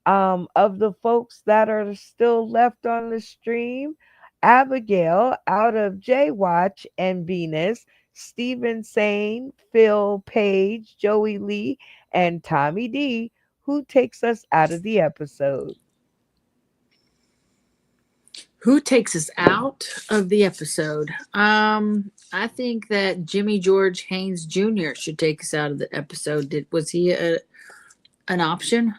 of the folks that are still left on the stream, Abigail out of J Watch and Venus, Stephen Sane, Phil Page, Joey Lee, and Tommy D, who takes us out of the episode. Who takes us out of the episode? I think that Jimmy George Haynes Jr. should take us out of the episode. Was he an option?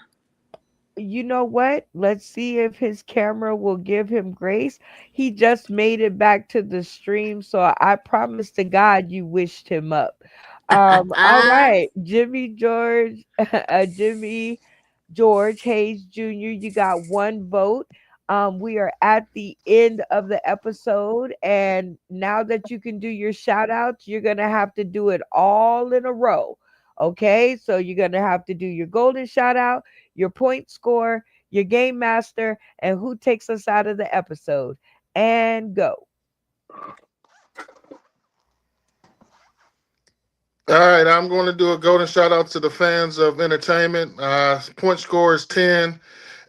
You know what? Let's see if his camera will give him grace. He just made it back to the stream, so I promise to God you wished him up. All right, Jimmy George, Jimmy George Hayes Jr., you got one vote. We are at the end of the episode, and now that you can do your shout outs, you're going to have to do it all in a row. Okay, so you're going to have to do your golden shout out, your point score, your game master, and who takes us out of the episode. And go. All right, I'm going to do a golden shout out to the fans of entertainment. Point score is 10,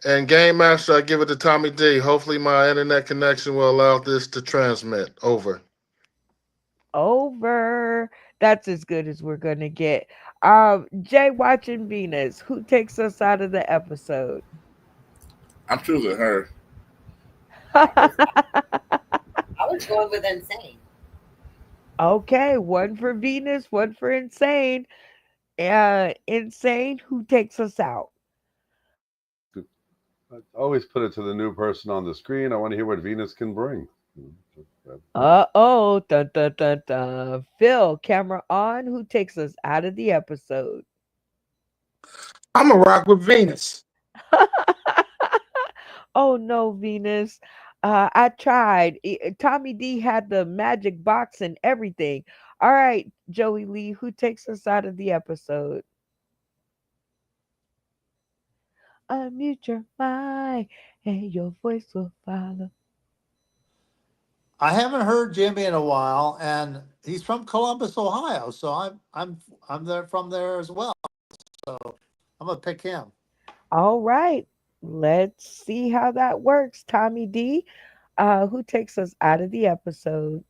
and Game Master, I give it to Tommy D. Hopefully, my internet connection will allow this to transmit. Over. Over. That's as good as we're going to get. Jay watching Venus, who takes us out of the episode? I'm choosing her. I was going with insane. Okay, one for Venus, one for Insane. Insane, who takes us out? I always put it to the new person on the screen. I want to hear what Venus can bring. Uh-oh. Dun, dun, dun, dun. Phil, camera on. Who takes us out of the episode? I'm going to rock with Venus. Oh, no, Venus. I tried. Tommy D had the magic box and everything. All right, Joey Lee, who takes us out of the episode? Unmute your mic and your voice will follow. I haven't heard Jimmy in a while, and he's from Columbus, Ohio. So I'm there from there as well. So I'm gonna pick him. All right. Let's see how that works. Tommy D, who takes us out of the episode?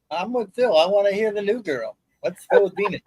I'm with Phil. I want to hear the new girl. Let's go with Venus.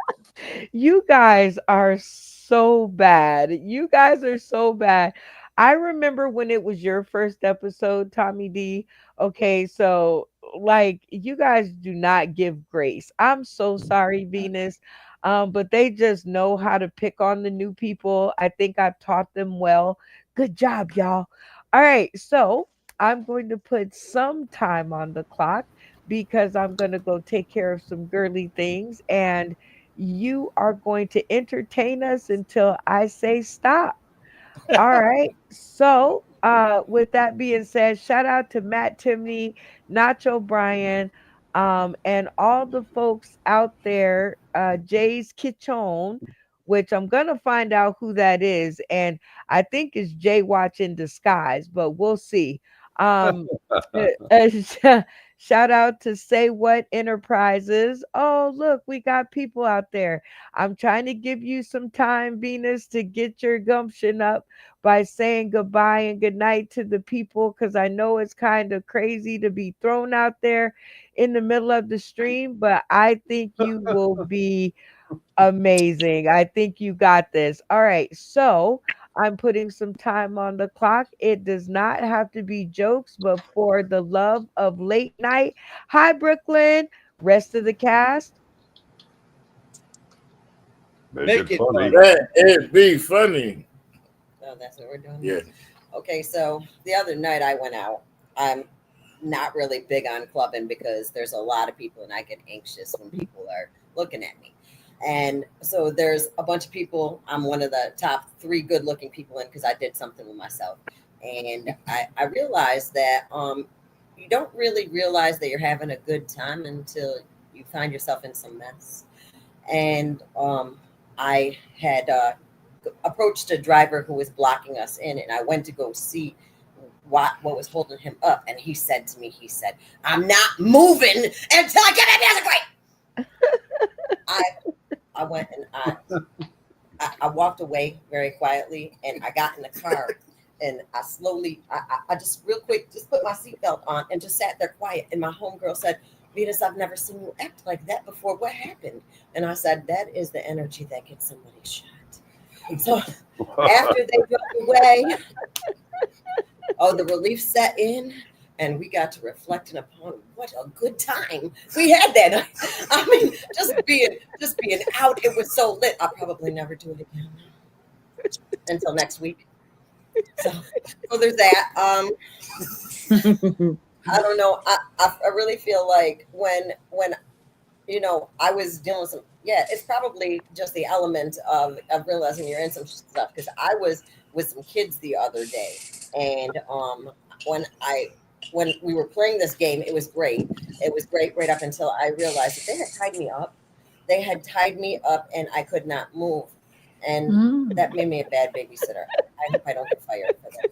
You guys are so bad. You guys are so bad. I remember when it was your first episode, Tommy D. Okay, so like you guys do not give grace. I'm so sorry, Venus. But they just know how to pick on the new people. I think I've taught them well. Good job, y'all. All right, so I'm going to put some time on the clock because I'm going to go take care of some girly things, and you are going to entertain us until I say stop. All right. So, with that being said, shout out to Matt Timney, Nacho Bryan, and all the folks out there, Jay's Kitchen, which I'm gonna find out who that is, and I think it's Jay Watch in disguise, but we'll see. Um, shout out to Say What Enterprises. Oh, look, we got people out there. I'm trying to give you some time, Venus, to get your gumption up by saying goodbye and good night to the people, because I know it's kind of crazy to be thrown out there in the middle of the stream, but I think you will be amazing. I think you got this. All right. So, I'm putting some time on the clock. It does not have to be jokes, but for the love of late night. Hi, Brooklyn. Rest of the cast. Make it funny. Let it be funny. Oh, that's what we're doing. Yeah. Okay, so the other night I went out. I'm not really big on clubbing because there's a lot of people and I get anxious when people are looking at me. And so there's a bunch of people. I'm one of the top 3 good looking people in because I did something with myself. And I realized that you don't really realize that you're having a good time until you find yourself in some mess. And I had approached a driver who was blocking us in, and I went to go see what was holding him up. And he said to me, he said, "I'm not moving until I get my music right." I went and I walked away very quietly, and I got in the car, and I slowly, I just real quick, just put my seatbelt on and just sat there quiet. And my homegirl said, "Venus, I've never seen you act like that before. What happened?" And I said, "That is the energy that gets somebody shot." So after they drove away, the relief set in, and we got to reflecting upon what a good time we had that night. I mean, just being out, it was so lit. I'll probably never do it again until next week. So there's that. I don't know. I really feel like when I was dealing with some, it's probably just the element of realizing you're in some stuff, because I was with some kids the other day, and when we were playing this game, it was great. It was great right up until I realized that they had tied me up. They had tied me up, and I could not move, and that made me a bad babysitter. I hope I don't get fired for that.